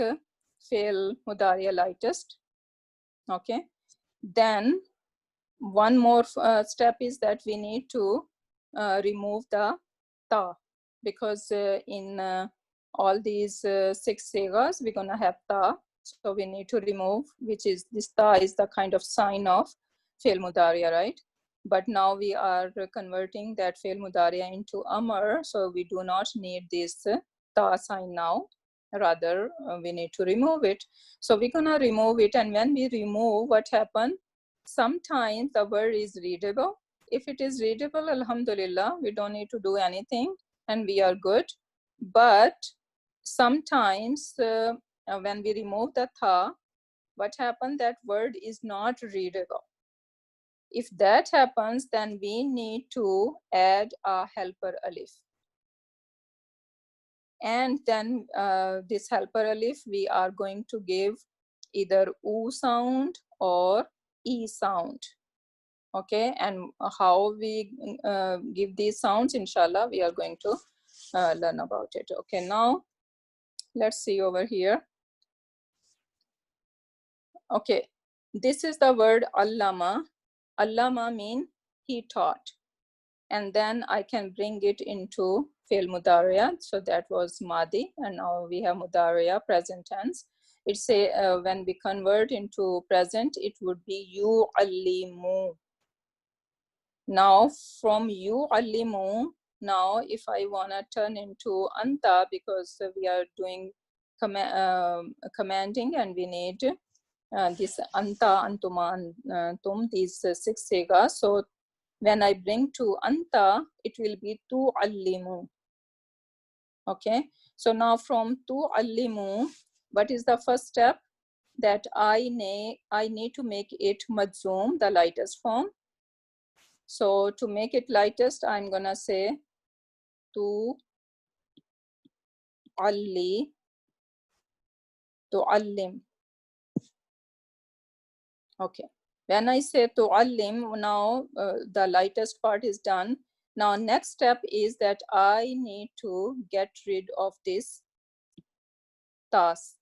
fi'l mudariya lightest. Okay, then one more step is that we need to remove the ta, because in all these 6 sigas we're gonna have ta, so we need to remove, which is this ta is the kind of sign of fi'l mudariya, right? But now we are converting that fi'l mudariya into amr, so we do not need this ta sign now, rather we need to remove it. So we're gonna remove it, and when we remove, what happens, sometimes the word is readable. If it is readable, alhamdulillah, we don't need to do anything and we are good. But sometimes when we remove the tha, what happens, that word is not readable. If that happens, then we need to add a helper alif. And then this helper alif, we are going to give either u sound or e sound. Okay, and how we give these sounds, inshallah, we are going to learn about it. Okay, now let's see over here. Okay, this is the word allama. Allama mean he taught, and then I can bring it into fi'l mudariya. So that was madi, and now we have mudariya, present tense. It say when we convert into present, it would be yu'allimu. Now from yu'allimu, now if I want to turn into anta, because we are doing commanding and we need this anta, antuma, antum, these 6 segas. So when I bring to anta, it will be tu'allimu. Okay, so now from tu'allimu, what is the first step? That I need to make it majzoom, the lightest form. So to make it lightest, I'm gonna say tu'allim. Okay, when I say tu'allim, now the lightest part is done. Now next step is that I need to get rid of this tas.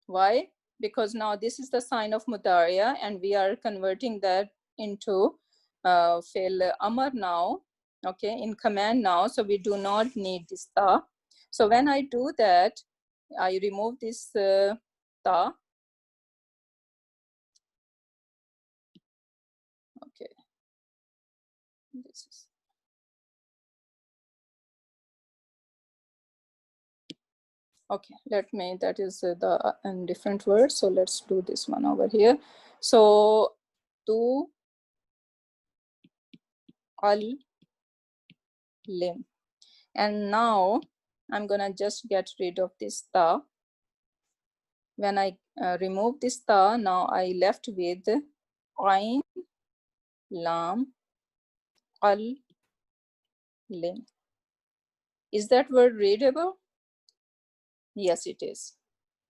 Why? Because now this is the sign of mudariya and we are converting that into fi'l amr now, okay, in command now. So we do not need this ta. So when I do that, I remove this ta. Okay, this is. Okay, let me, that is the different word. So let's do this one over here. So tu al lim. And now I'm gonna just get rid of this ta. When I remove this ta, now I left with ain, lam, al, lim. Is that word readable? Yes, it is.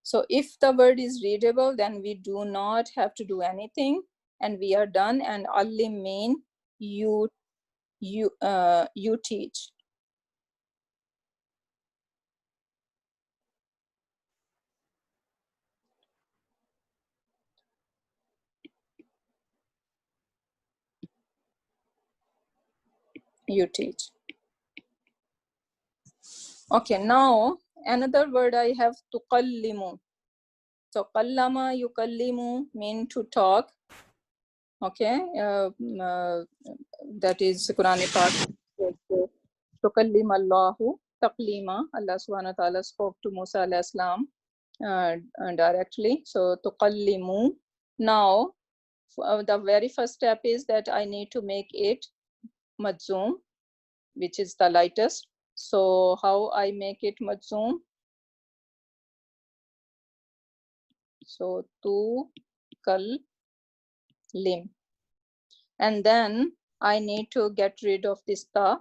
So if the word is readable, then we do not have to do anything and we are done. And al-lim mean you teach. You teach. Okay, now another word I have tuqallimu. So qallama yuqallimu mean to talk. Okay, that is Quranic part. Tukallim Allahu taqlima. Allah subhanahu wa ta'ala spoke to Musa alayhi salam directly. So tukallimu. Now the very first step is that I need to make it majzoom, which is the lightest. So how I make it majzoom? So tu kal lim. And then I need to get rid of this ta.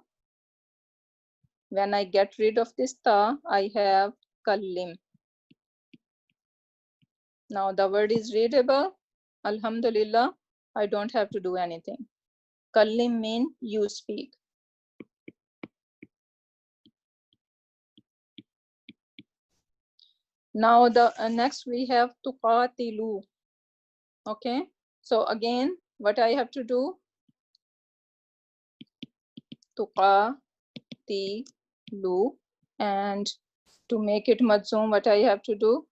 When I get rid of this ta, I have kallim. Now the word is readable. Alhamdulillah, I don't have to do anything. Kallim mean you speak. Now the next we have tuqatilu. Okay, so again, what I have to do? Tuqatilu, and to make it majzoom, what I have to do?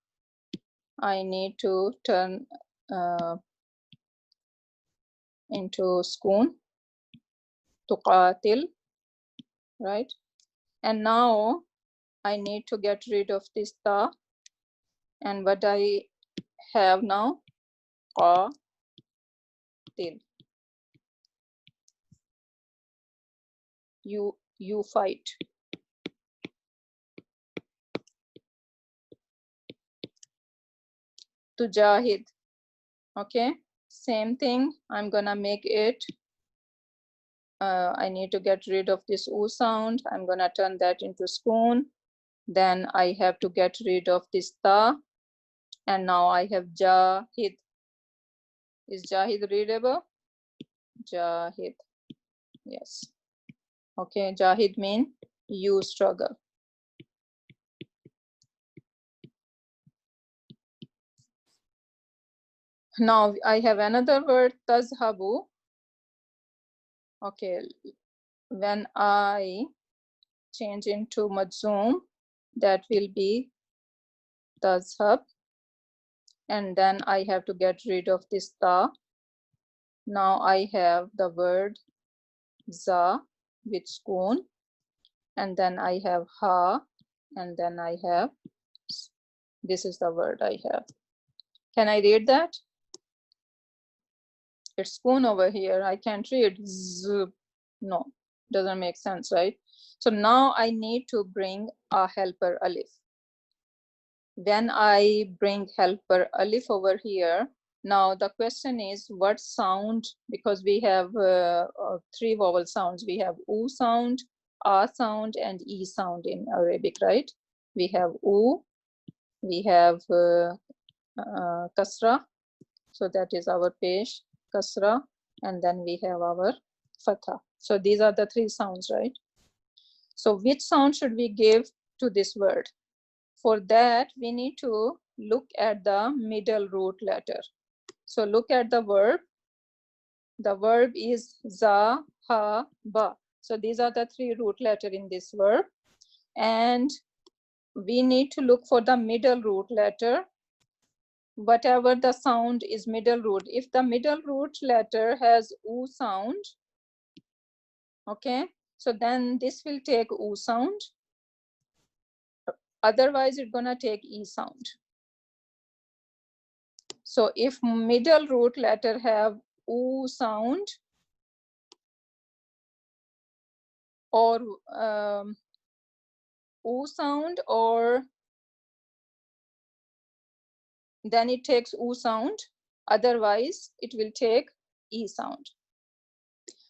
I need to turn into skoon. Tuqatil, right? And now I need to get rid of this ta. And what I have now? Qatil. You fight. Tujahid. Okay, same thing. I'm gonna make it. I need to get rid of this oo sound. I'm gonna turn that into spoon. Then I have to get rid of this ta. And now I have jahid. Is jahid readable? Jahid. Yes. Okay, jahid mean you struggle. Now I have another word, tazhabu. Okay, when I change into majzoom, that will be tazhab. And then I have to get rid of this ta. Now I have the word za with skoon, and then I have ha, and then I have, this is the word I have. Can I read that? It's spoon over here. I can't read. Z. No, doesn't make sense, right? So now I need to bring a helper alif. When I bring helper alif over here, now the question is what sound, because we have 3 vowel sounds. We have oo sound, a sound, and e sound in Arabic, right? We have oo, we have kasra, so that is our pesh, kasra, and then we have our fatha. So these are the 3 sounds, right? So which sound should we give to this word? For that, we need to look at the middle root letter. So look at the verb. The verb is za, ha, ba. So these are the 3 root letter in this verb. And we need to look for the middle root letter. Whatever the sound is middle root. If the middle root letter has oo sound, okay, so then this will take oo sound. Otherwise, it's gonna take e sound. So if middle root letter have oo sound or oo sound, or then it takes oo sound. Otherwise, it will take e sound.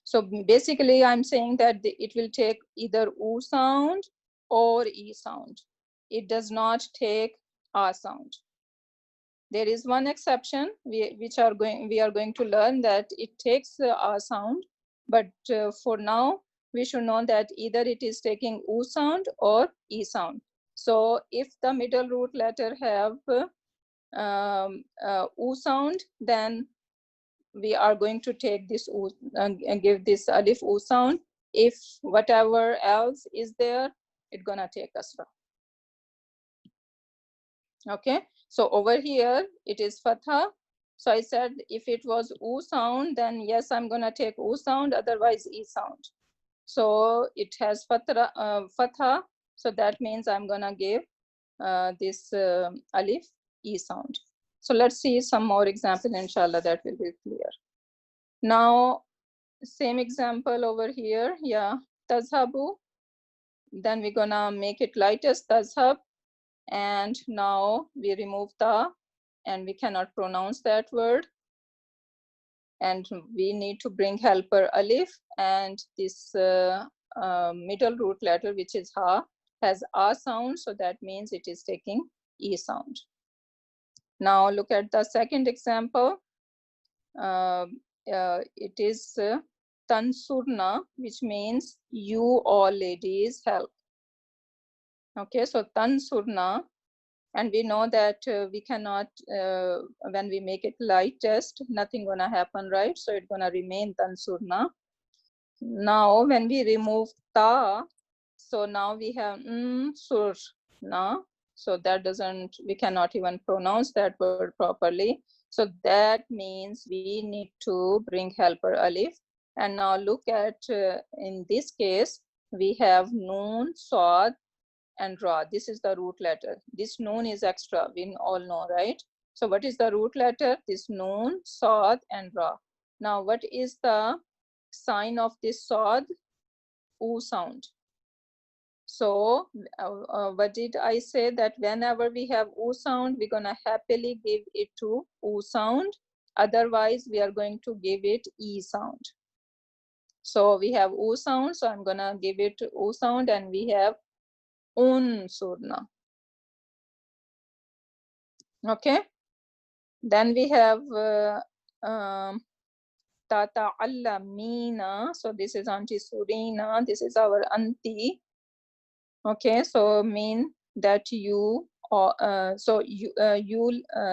So basically, I'm saying that it will take either oo sound or e sound. It does not take a sound. There is one exception we are going to learn that it takes a sound, but for now we should know that either it is taking oo sound or e sound. So if the middle root letter have oo sound, then we are going to take this oo and give this alif oo sound. If whatever else is there, it's gonna take kasra. Okay, so over here it is fatha. So I said if it was oo sound, then yes, I'm gonna take oo sound, otherwise e sound. So it has fatha, so that means I'm gonna give this alif e sound. So let's see some more example, inshallah, that will be clear. Now, same example over here, yeah, tazhabu. Then we're gonna make it lightest, tazhab. And now we remove ta, and we cannot pronounce that word. And we need to bring helper alif, and this middle root letter, which is ha, has a sound, so that means it is taking e sound. Now look at the second example. It is tansurna, which means you all ladies help. Okay, so tansurna, and we know that we cannot, when we make it lightest, nothing gonna happen, right? So it's gonna remain tansurna. Now when we remove ta, so now we have surna. So that doesn't, we cannot even pronounce that word properly. So that means we need to bring helper alif. And now look at, in this case, we have noon, sad, and ra. This is the root letter. This noon is extra, we all know, right? So what is the root letter? This noon, sad, and ra. Now what is the sign of this sad? Oo sound. So what did I say? That whenever we have oo sound, we're gonna happily give it to oo sound. Otherwise, we are going to give it e sound. So we have oo sound, so I'm gonna give it oo sound, and we have unsurna. Okay. Then we have tata'allamina. So this is Auntie Surina. This is our auntie. Okay, so mean that you, or so you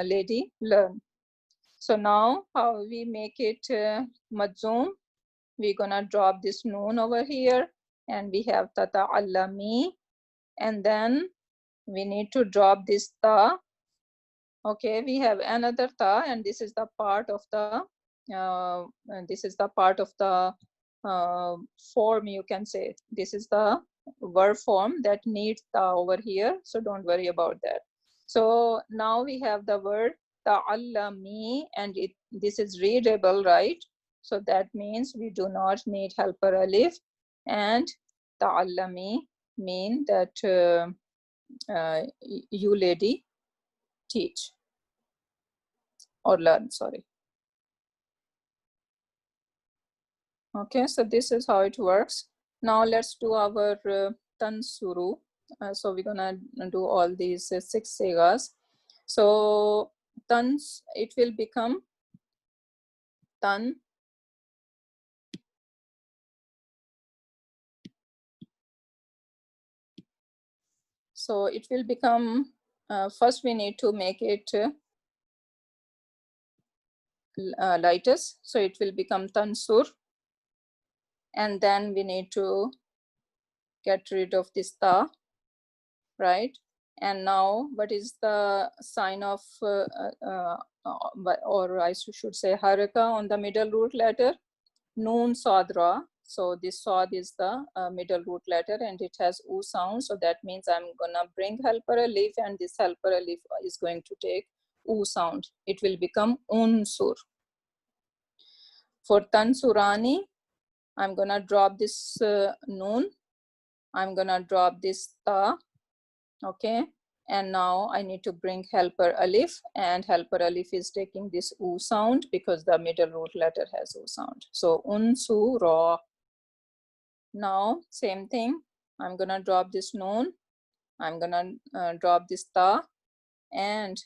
lady learn. So now how we make it madzum? We're gonna drop this noon over here, and we have tata'allami, and then we need to drop this ta. Okay, we have another ta, and this is the part of the form, you can say. This is the verb form that needs ta over here, so don't worry about that. So now we have the word ta'allami, and this is readable, right? So that means we do not need helper alif, and ta'allami mean that you lady teach or learn, sorry. Okay, so this is how it works. Now let's do our tansuru. So we're gonna do all these 6 segas. So tans, it will become tan. So it will become, first we need to make it lightest. So it will become tansur. And then we need to get rid of this ta, right? And now what is the sign of, or I should say haraka on the middle root letter? Noon sadra. So this sad is the middle root letter and it has u sound. So that means I'm gonna bring helper alif, and this helper alif is going to take u sound. It will become unsur. For tansurani, I'm gonna drop this noon. I'm gonna drop this ta. Okay, and now I need to bring helper alif, and helper alif is taking this u sound because the middle root letter has u sound. So unsura. Now same thing, I'm gonna drop this noon, I'm gonna drop this ta, and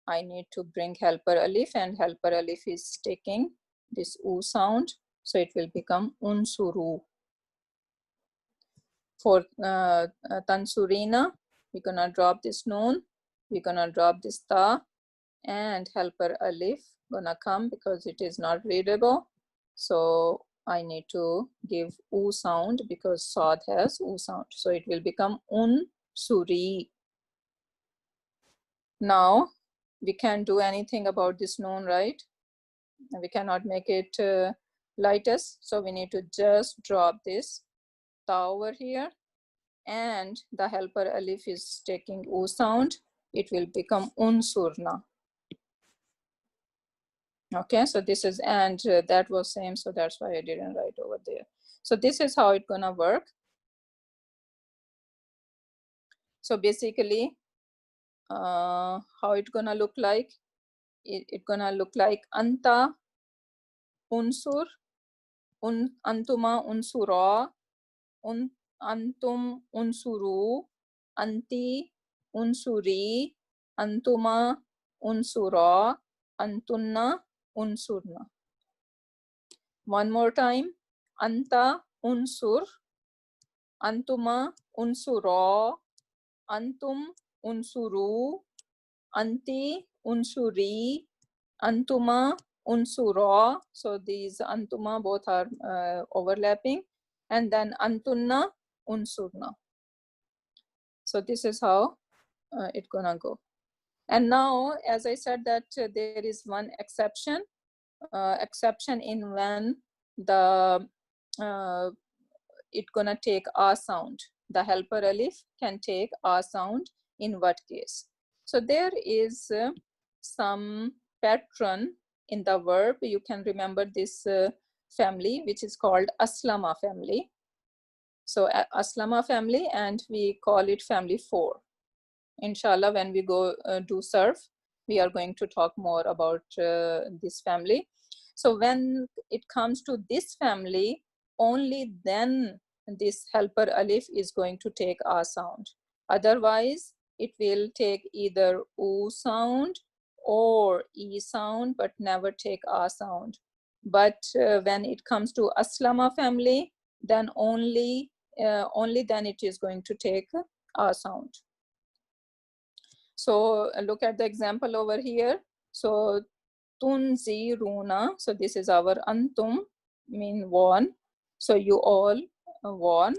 I need to bring helper alif, and helper alif is taking this u sound, so it will become unsuru. For tansurina, we're gonna drop this noon, we're gonna drop this ta, and helper alif gonna come because it is not readable. So I need to give u sound because sad has u sound. So it will become unsuri. Now we can't do anything about this noon, right? We cannot make it lightest. So we need to just drop this ta over here, and the helper alif is taking u sound. It will become unsurna. Okay, so this is, and that was same, so that's why I didn't write over there. So this is how it's gonna work. So basically, how it's gonna look like, it's gonna look like anta unsur, antuma unsura, antum unsuru, anti unsuri, antuma unsura, antunna unsurna. One more time, anta unsur, antuma unsuro, antum unsuru, anti unsuri, antuma unsuro. So these antuma both are overlapping, and then antunna unsurna. So this is how it's gonna go. And now, as I said, that there is one exception. Exception in when the it gonna take a sound. The helper alif can take a sound in what case? So there is some pattern in the verb. You can remember this family, which is called aslama family. So aslama family, and we call it family 4. Inshallah, when we go do serve, we are going to talk more about this family. So when it comes to this family, only then this helper alif is going to take a sound. Otherwise, it will take either u sound or e sound, but never take a sound. But when it comes to aslama family, then only then it is going to take a sound. So look at the example over here. So tunziruna, so this is our antum, mean one. So you all one,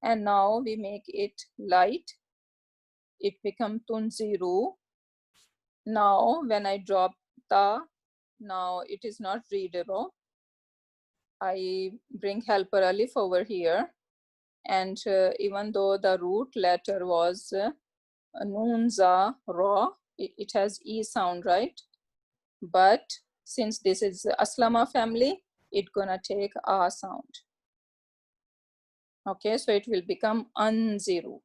and now we make it light. It become tunziru. Now when I drop ta, now it is not readable. I bring helper alif over here, and even though the root letter was nun za ra, it has e sound, right? but since this is Aslama family, it's gonna take a sound. Okay, so it will become unziru.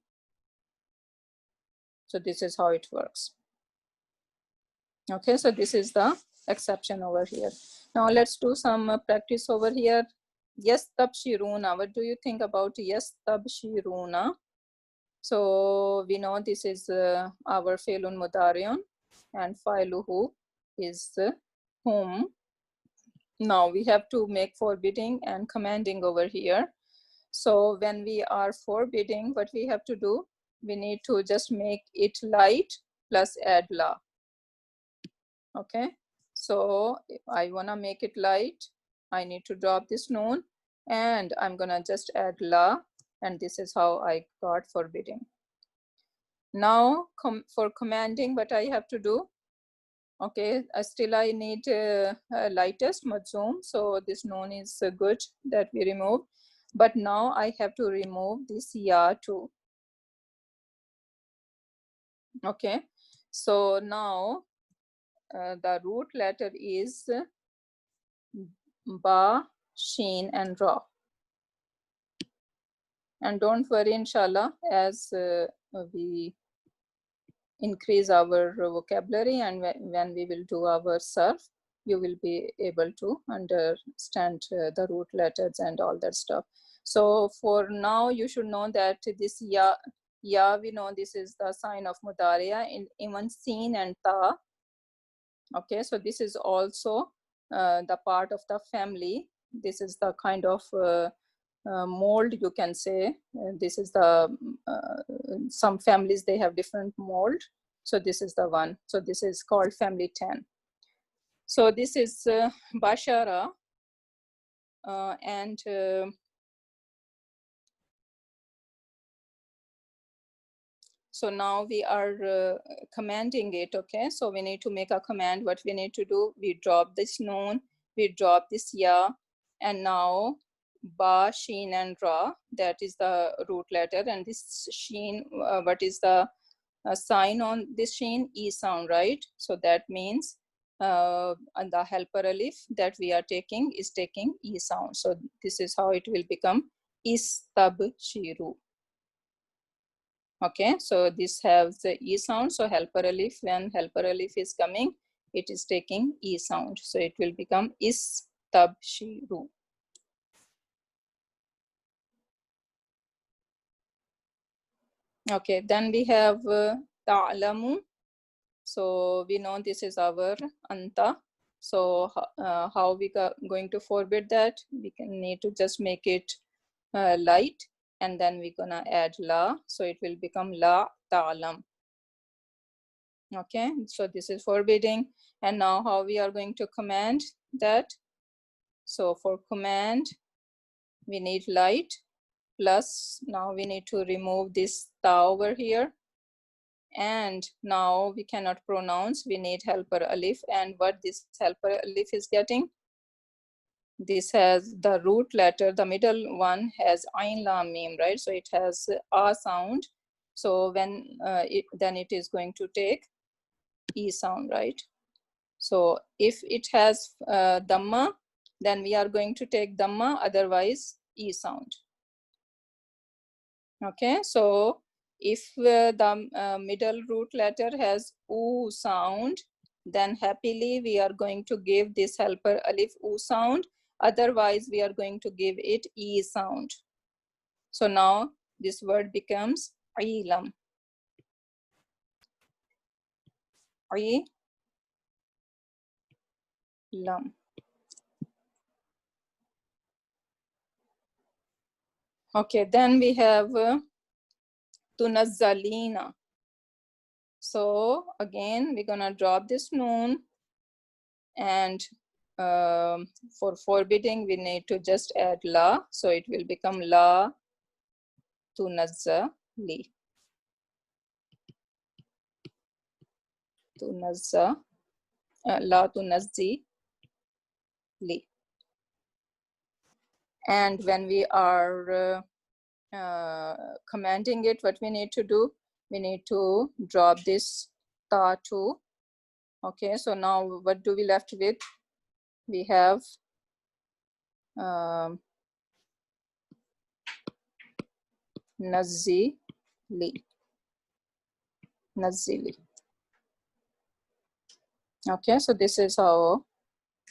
So this is how it works. Okay, so this is the exception over here. Now let's do some practice over here. Yes, tabshiruna. What do you think about yes, tabshiruna? So we know this is our fe'lun mudari'un, and fa'iluhu is whom. Now we have to make forbidding and commanding over here. So when we are forbidding, what we have to do, we need to just make it light plus add la. Okay, so if I wanna make it light, I need to drop this noon and I'm gonna just add la, and this is how I got forbidding. Now for commanding, what I have to do, okay, still I need lightest majzoom, so this noon is good that we remove, but now I have to remove this ya too. Okay, so now the root letter is ba, sheen, and ra. And don't worry, inshallah, as we increase our vocabulary and when we will do our surf, you will be able to understand the root letters and all that stuff. So for now, you should know that this ya, we know this is the sign of mudariya in even seen and ta. Okay, so this is also the part of the family. This is the kind of mold, you can say. This is the some families, they have different mold. So this is the one. So this is called family 10. So this is bashara, and so now we are commanding it. Okay, so we need to make a command. What we need to do, we drop this noon, we drop this ya, and now ba, sheen, and ra, that is the root letter, and this sheen, what is the sign on this sheen? E sound, right? So that means and the helper alif that we are taking is taking E sound. So this is how it will become istabshiru. Okay, so this has the E sound. So helper alif, when helper alif is coming, it is taking E sound. So it will become istabshiru. Okay, then we have ta'lamu. So we know this is our anta. So how we going to forbid that? We can need to just make it light, and then we're gonna add la. So it will become la ta'lam. Okay, so this is forbidding. And now how we are going to command that? So for command, we need light plus, now we need to remove this ta over here. And now we cannot pronounce, we need helper alif. And what this helper alif is getting, this has the root letter, the middle one has ain lam mim, right? So it has a sound. So when then it is going to take E sound, right? So if it has dhamma, then we are going to take dhamma, otherwise E sound. Okay, so if the middle root letter has oo sound, then happily we are going to give this helper alif oo sound, otherwise we are going to give it E sound. So now this word becomes ilam. Ilam. Okay, then we have tunazzalina. So again, we're gonna drop this noon, and for forbidding, we need to just add la. So it will become la tunazzali. Tunazza, la tunazzi li. And when we are commanding it, what we need to do, we need to drop this ta too. Okay, so now what do we left with? We have Nazili. Nazili. Okay, so this is how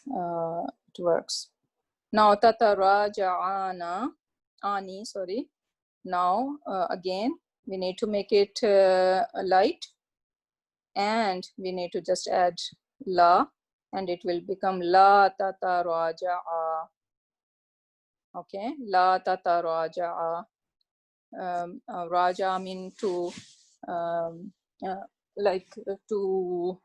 it works. Now tataraja'ana, ani, sorry. Now again, we need to make it light, and we need to just add la, and it will become la tataraja'a. Okay, la tataraja'a. Raja mean to like to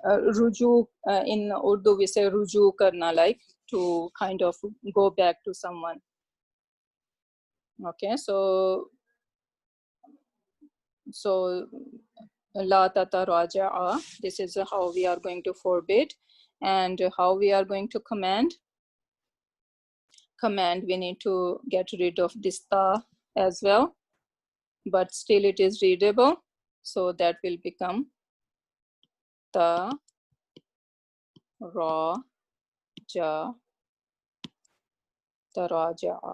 ruju. In Urdu we say ruju karna, like to kind of go back to someone. Okay, so la tataraja'a, this is how we are going to forbid. And how we are going to command, we need to get rid of this ta as well, but still it is readable, so that will become ta ra ja taraja'a,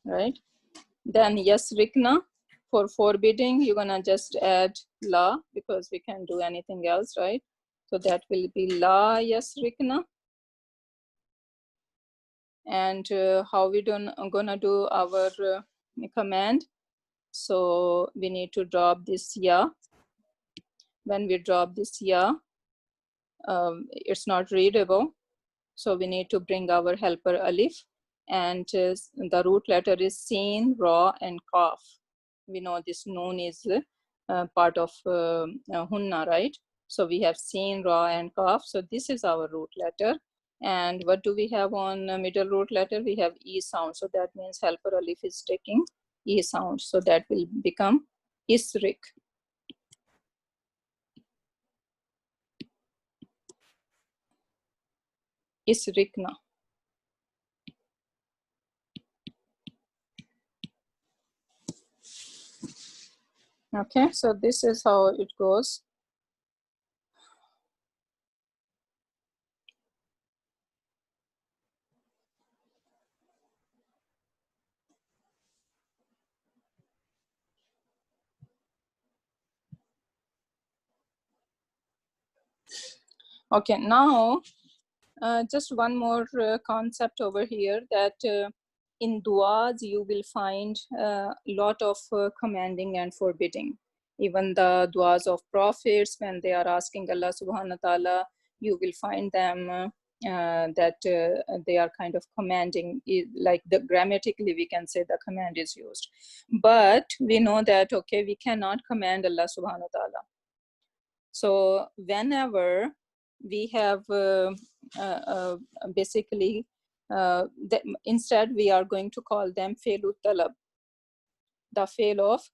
right? Then yasrikna, for forbidding, you're gonna just add la, because we can't do anything else, right? So that will be la yasrikna. And how we gonna do our command? So we need to drop this ya. When we drop this ya, it's not readable, so we need to bring our helper alif, and the root letter is sin, ra, and kaf. We know this noon is part of hunna, right? So we have sin, ra, and kaf. So this is our root letter. And what do we have on middle root letter? We have e sound. So that means helper alif is taking e sound. So that will become isrik. Isrikna. Okay, so this is how it goes. Okay, now just one more concept over here, that in duas you will find a lot of commanding and forbidding. Even the duas of prophets, when they are asking Allah subhanahu wa ta'ala, you will find them that they are kind of commanding, like the grammatically we can say the command is used. But we know that, okay, we cannot command Allah subhanahu wa ta'ala. So whenever we have basically, instead we are going to call them fail talab, the fail of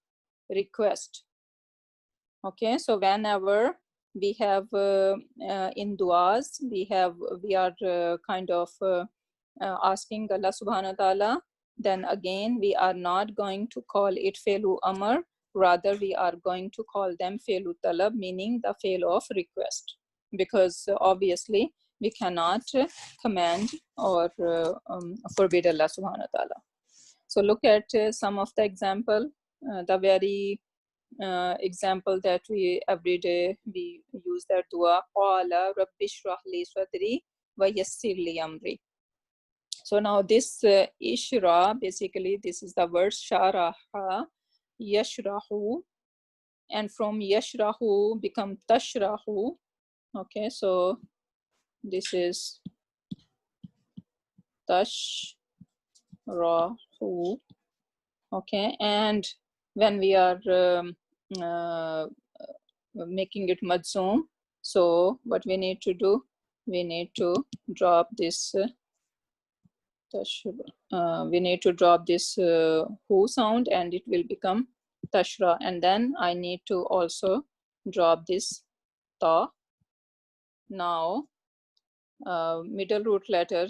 request. Okay, so whenever we have in duas, we are kind of asking Allah subhanahu wa ta'ala, then again we are not going to call it failu amr, rather we are going to call them failu talab, meaning the fail of request, because obviously we cannot command or forbid Allah subhanahu wa ta'ala. So look at some of the example, the very example that we every day we use that dua, qala rabbi shrah li sadri wa yassir li amri. So now this ishra, basically this is the word sharaha, yashrahu, and from yashrahu become tashrahu. Okay, so this is tashrahu. Okay, and when we are making it madzum, so what we need to do, we need to drop this we need to drop this hu sound, and it will become tashra. And then I need to also drop this ta. Now middle root letter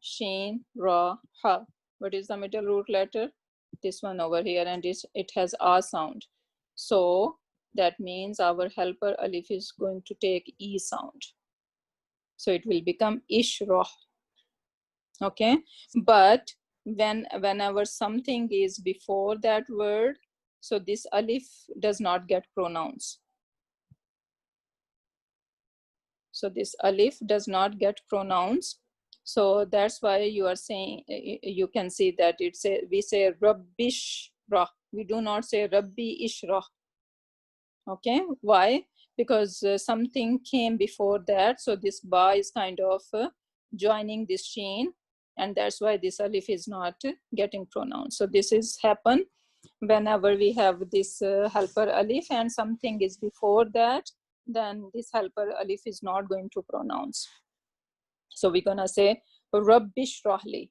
shin, ra, ha. What is the middle root letter? this one over here, and it has a sound. So that means our helper alif is going to take e sound. So it will become ishrah. Okay, but whenever something is before that word, so this alif does not get pronounced. So this alif does not get pronounced. So that's why you are saying, you can see that we say rabbish rah. We do not say rabbi ishrah. Okay, why? Because something came before that. So this ba is kind of joining this sheen, and that's why this alif is not getting pronounced. So this is happen whenever we have this helper alif and something is before that, then this helper alif is not going to pronounce. So we're gonna say rabbish rahli.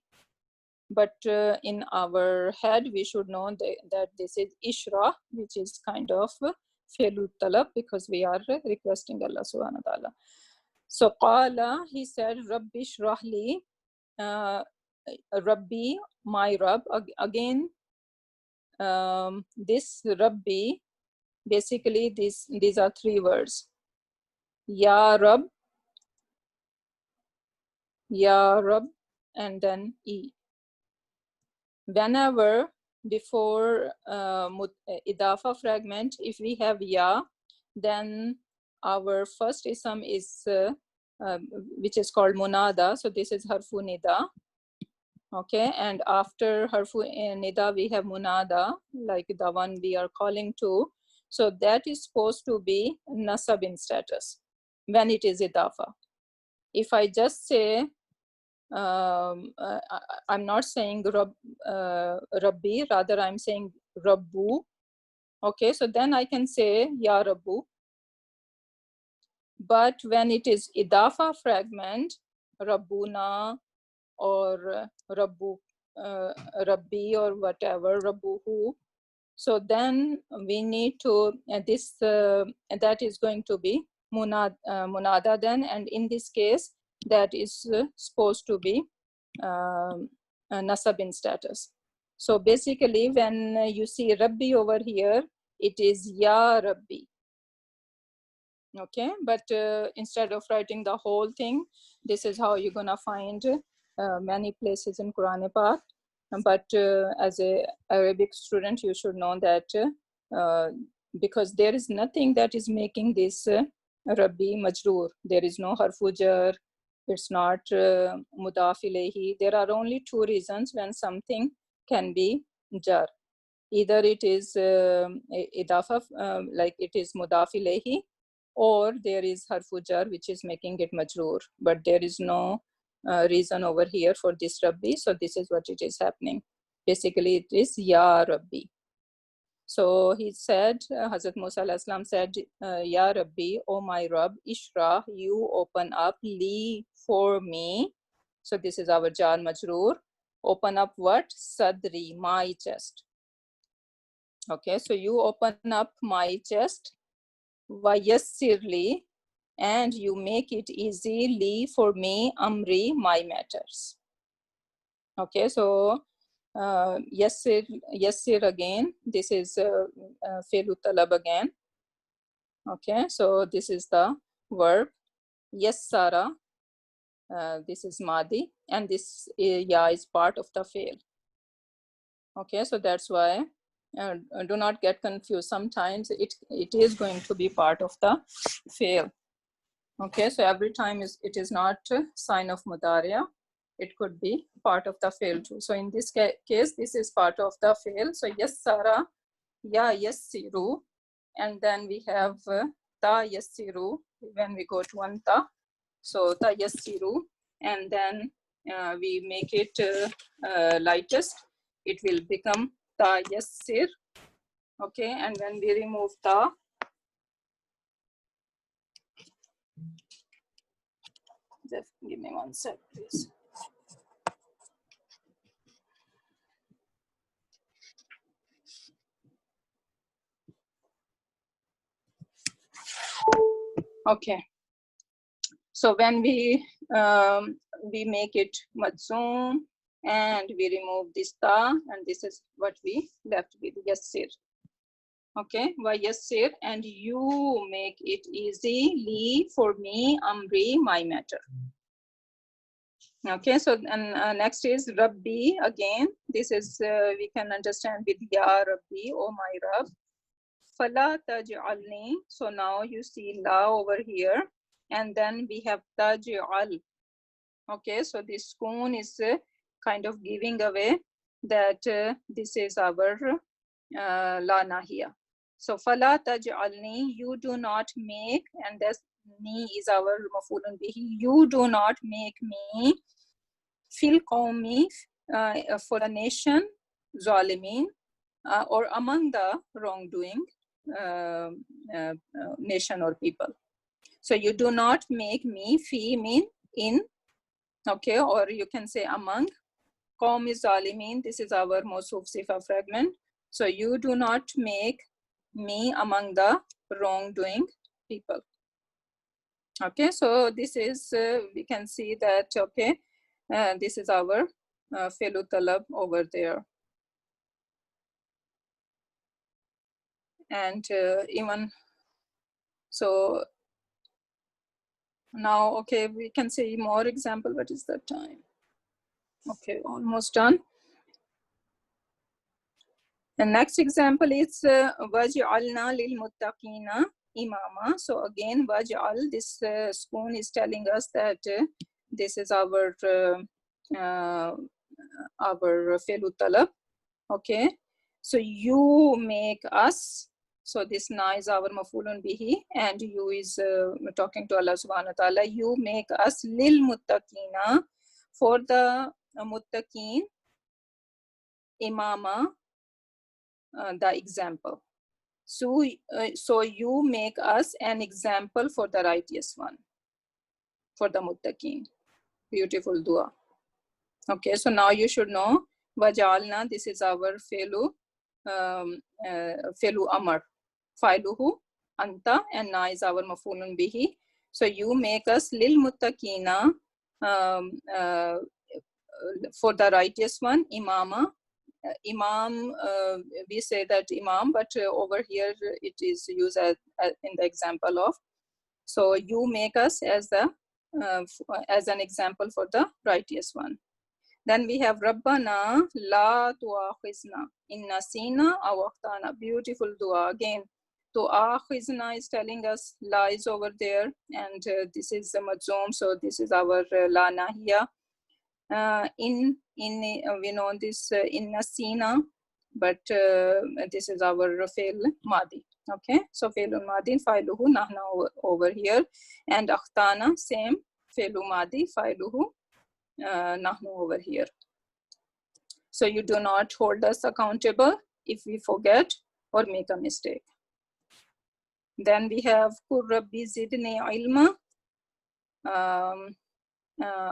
But in our head, we should know that this is ishrah, which is kind of fi'lut talab, because we are requesting Allah subhanahu wa ta'ala. So qala, he said, rabbish rahli, Rabbi, my Rabb. Again, this Rabbi, basically these are three words. Ya Rabb, Ya Rabb, and then E. Whenever before idafa fragment, if we have ya, then our first ism is which is called munada. So this is harfu nida. Okay, and after harfu nida we have munada, like the one we are calling to. So that is supposed to be nasab in status when it is idafa. If I just say I'm not saying Rabbi, rather I'm saying Rabbu. Okay, so then I can say Ya Rabbu. But when it is idafa fragment, Rabbuna or Rabbu, Rabbi or whatever, Rabbuhu, so then we need to, that is going to be munada then, and in this case, that is supposed to be nasab in status. So basically, when you see Rabbi over here, it is Ya Rabbi. Okay, but instead of writing the whole thing, this is how you're gonna find many places in Quran Pak. But as a Arabic student, you should know that because there is nothing that is making this Rabbi majroor. There is no harfu jar. It's not mudaf ilayhi. There are only two reasons when something can be jar. Either it is idafa, like it is mudaf ilayhi, or there is harfu jar which is making it majroor. But there is no reason over here for this Rabbi. So this is what it is happening. Basically, it is Ya Rabbi. So he said, Hazrat Musa alayhi salam said, Ya Rabbi, O my Rabb, Ishrah, you open up li for me. So this is our jar majroor. Open up what? Sadri, my chest. Okay, so you open up my chest. Vayassirli, and you make it easily for me, amri, my matters. Okay, so yassir again, this is fi'lu talab again. Okay, so this is the verb. Yassara, this is madi, and this ya is part of the fi'l. Okay, so that's why do not get confused. Sometimes it is going to be part of the fi'l. Okay, so every time it is not a sign of mudariya, it could be part of the fi'l too. So in this case, this is part of the fi'l. So yassara, ya yassiru, and then we have ta yassiru when we go to one ta. So ta yassiru, and then we make it lightest. It will become ta yassir. Okay, and when we remove ta, just give me 1 sec, please. Okay, so when we make it majzoom and we remove this ta, and this is what we left with, yassir. Okay, wa yassir, and you make it easy, li, for me, amri, my matter. Okay, so and next is Rabbi again. This is we can understand with Ya Rabbi, oh my Rabb. Fala taj'alni. So now you see la over here, and then we have taj'al. Okay, so this spoon is kind of giving away that this is our la nahiya. So fala taj'alni, you do not make, and this ni is our mafulun bihi. You do not make me fil qawmi, for the nation, zalimin, or among the wrongdoing nation or people. So you do not make me, fi mean in, okay, or you can say among. Qawm is zalimin, this is our mawsuf sifa fragment. So you do not make me among the wrongdoing people. Okay, so this is, we can see that, okay, this is our fi'lu talab over there. And even, so now, okay, we can see more example. What is the time? Okay, almost done. The next example is waj'alna lil muttaqina imama. So again, waj'al, this spoon is telling us that this is our fi'lu talab. Okay, so you make us. So this na is our mafulun bihi, and you is talking to Allah subhanahu wa ta'ala. You make us lil muttaqina, for the muttaqin, imama, the example. So you make us an example for the righteous one, for the muttaqin. Beautiful dua. Okay, so now you should know wajalna, this is our fi'lu amar, fa'iluhu anta, and na is our mafulun bihi. So you make us lil muttaqina, for the righteous one, imama. Imam, we say that imam, but over here it is used as in the example of. So you make us as the as an example for the righteous one. Then we have Rabbana la tu'akhizna in nasina aw akhtana. Beautiful dua again. Tu'akhizna is telling us la is over there, and this is the majzoom. So this is our la nahiya. We know this in nasina, but this is our fail madi. Okay, so failul madi fa'iluhu nahna over here, and akhtana same failul madi fa'iluhu nahnu over here. So you do not hold us accountable if we forget or make a mistake. Then we have Qur Rabbi zidni ilma.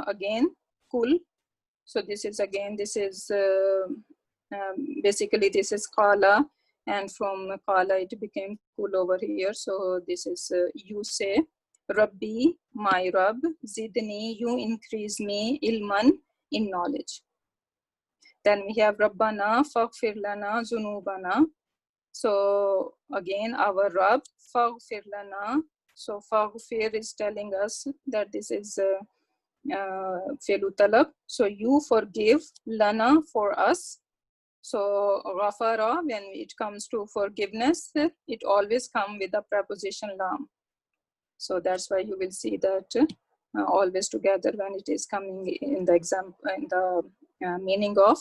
Again, kul. So this is again, this is basically this is qala, and from qala it became kul over here. So this is you say, Rabbi, my Rabb, zidni, you increase me, ilman, in knowledge. Then we have Rabbana faghfir lana zunubana. So again, our Rabb, faghfir lana. So faghfir is telling us that this is fi'lu talab. So you forgive, lana, for us. So ghafara, when it comes to forgiveness, it always comes with the preposition lam. So that's why you will see that always together when it is coming in the example, in the meaning of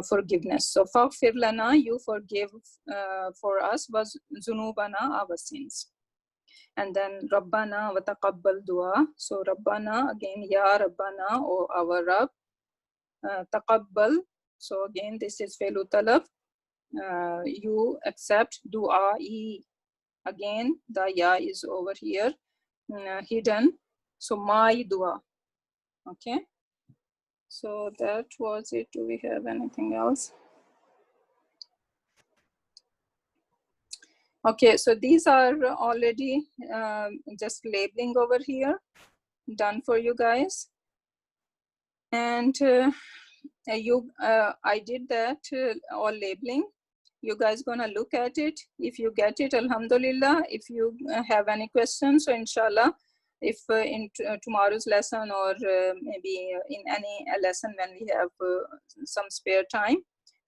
forgiveness. So faghfir lana, you forgive for us, was zunubana, our sins. And then Rabbana wa taqabbal dua. So Rabbana, again, Ya Rabbana, or our Rabb. Taqabbal, so again, this is fi'lu talab. You accept du'a'i. Again, the ya is over here, hidden. So my dua. Okay. So that was it. Do we have anything else? Okay, so these are already just labeling over here, done for you guys. And I did that all labeling. You guys gonna look at it. If you get it, alhamdulillah. If you have any questions, so inshallah, if in tomorrow's lesson or maybe in any lesson when we have some spare time,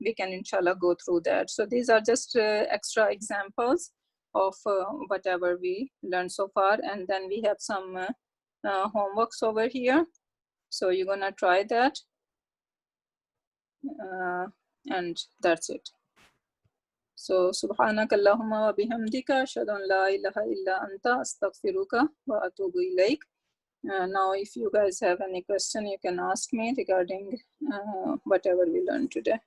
we can inshallah go through that. So these are just extra examples of whatever we learned so far, and then we have some homeworks over here. So you're gonna try that, and that's it. So subhanaka Allahumma wa bihamdika ashhadu an la ilaha illa anta astaghfiruka wa atubu ilaik. Now if you guys have any question, you can ask me regarding whatever we learned today.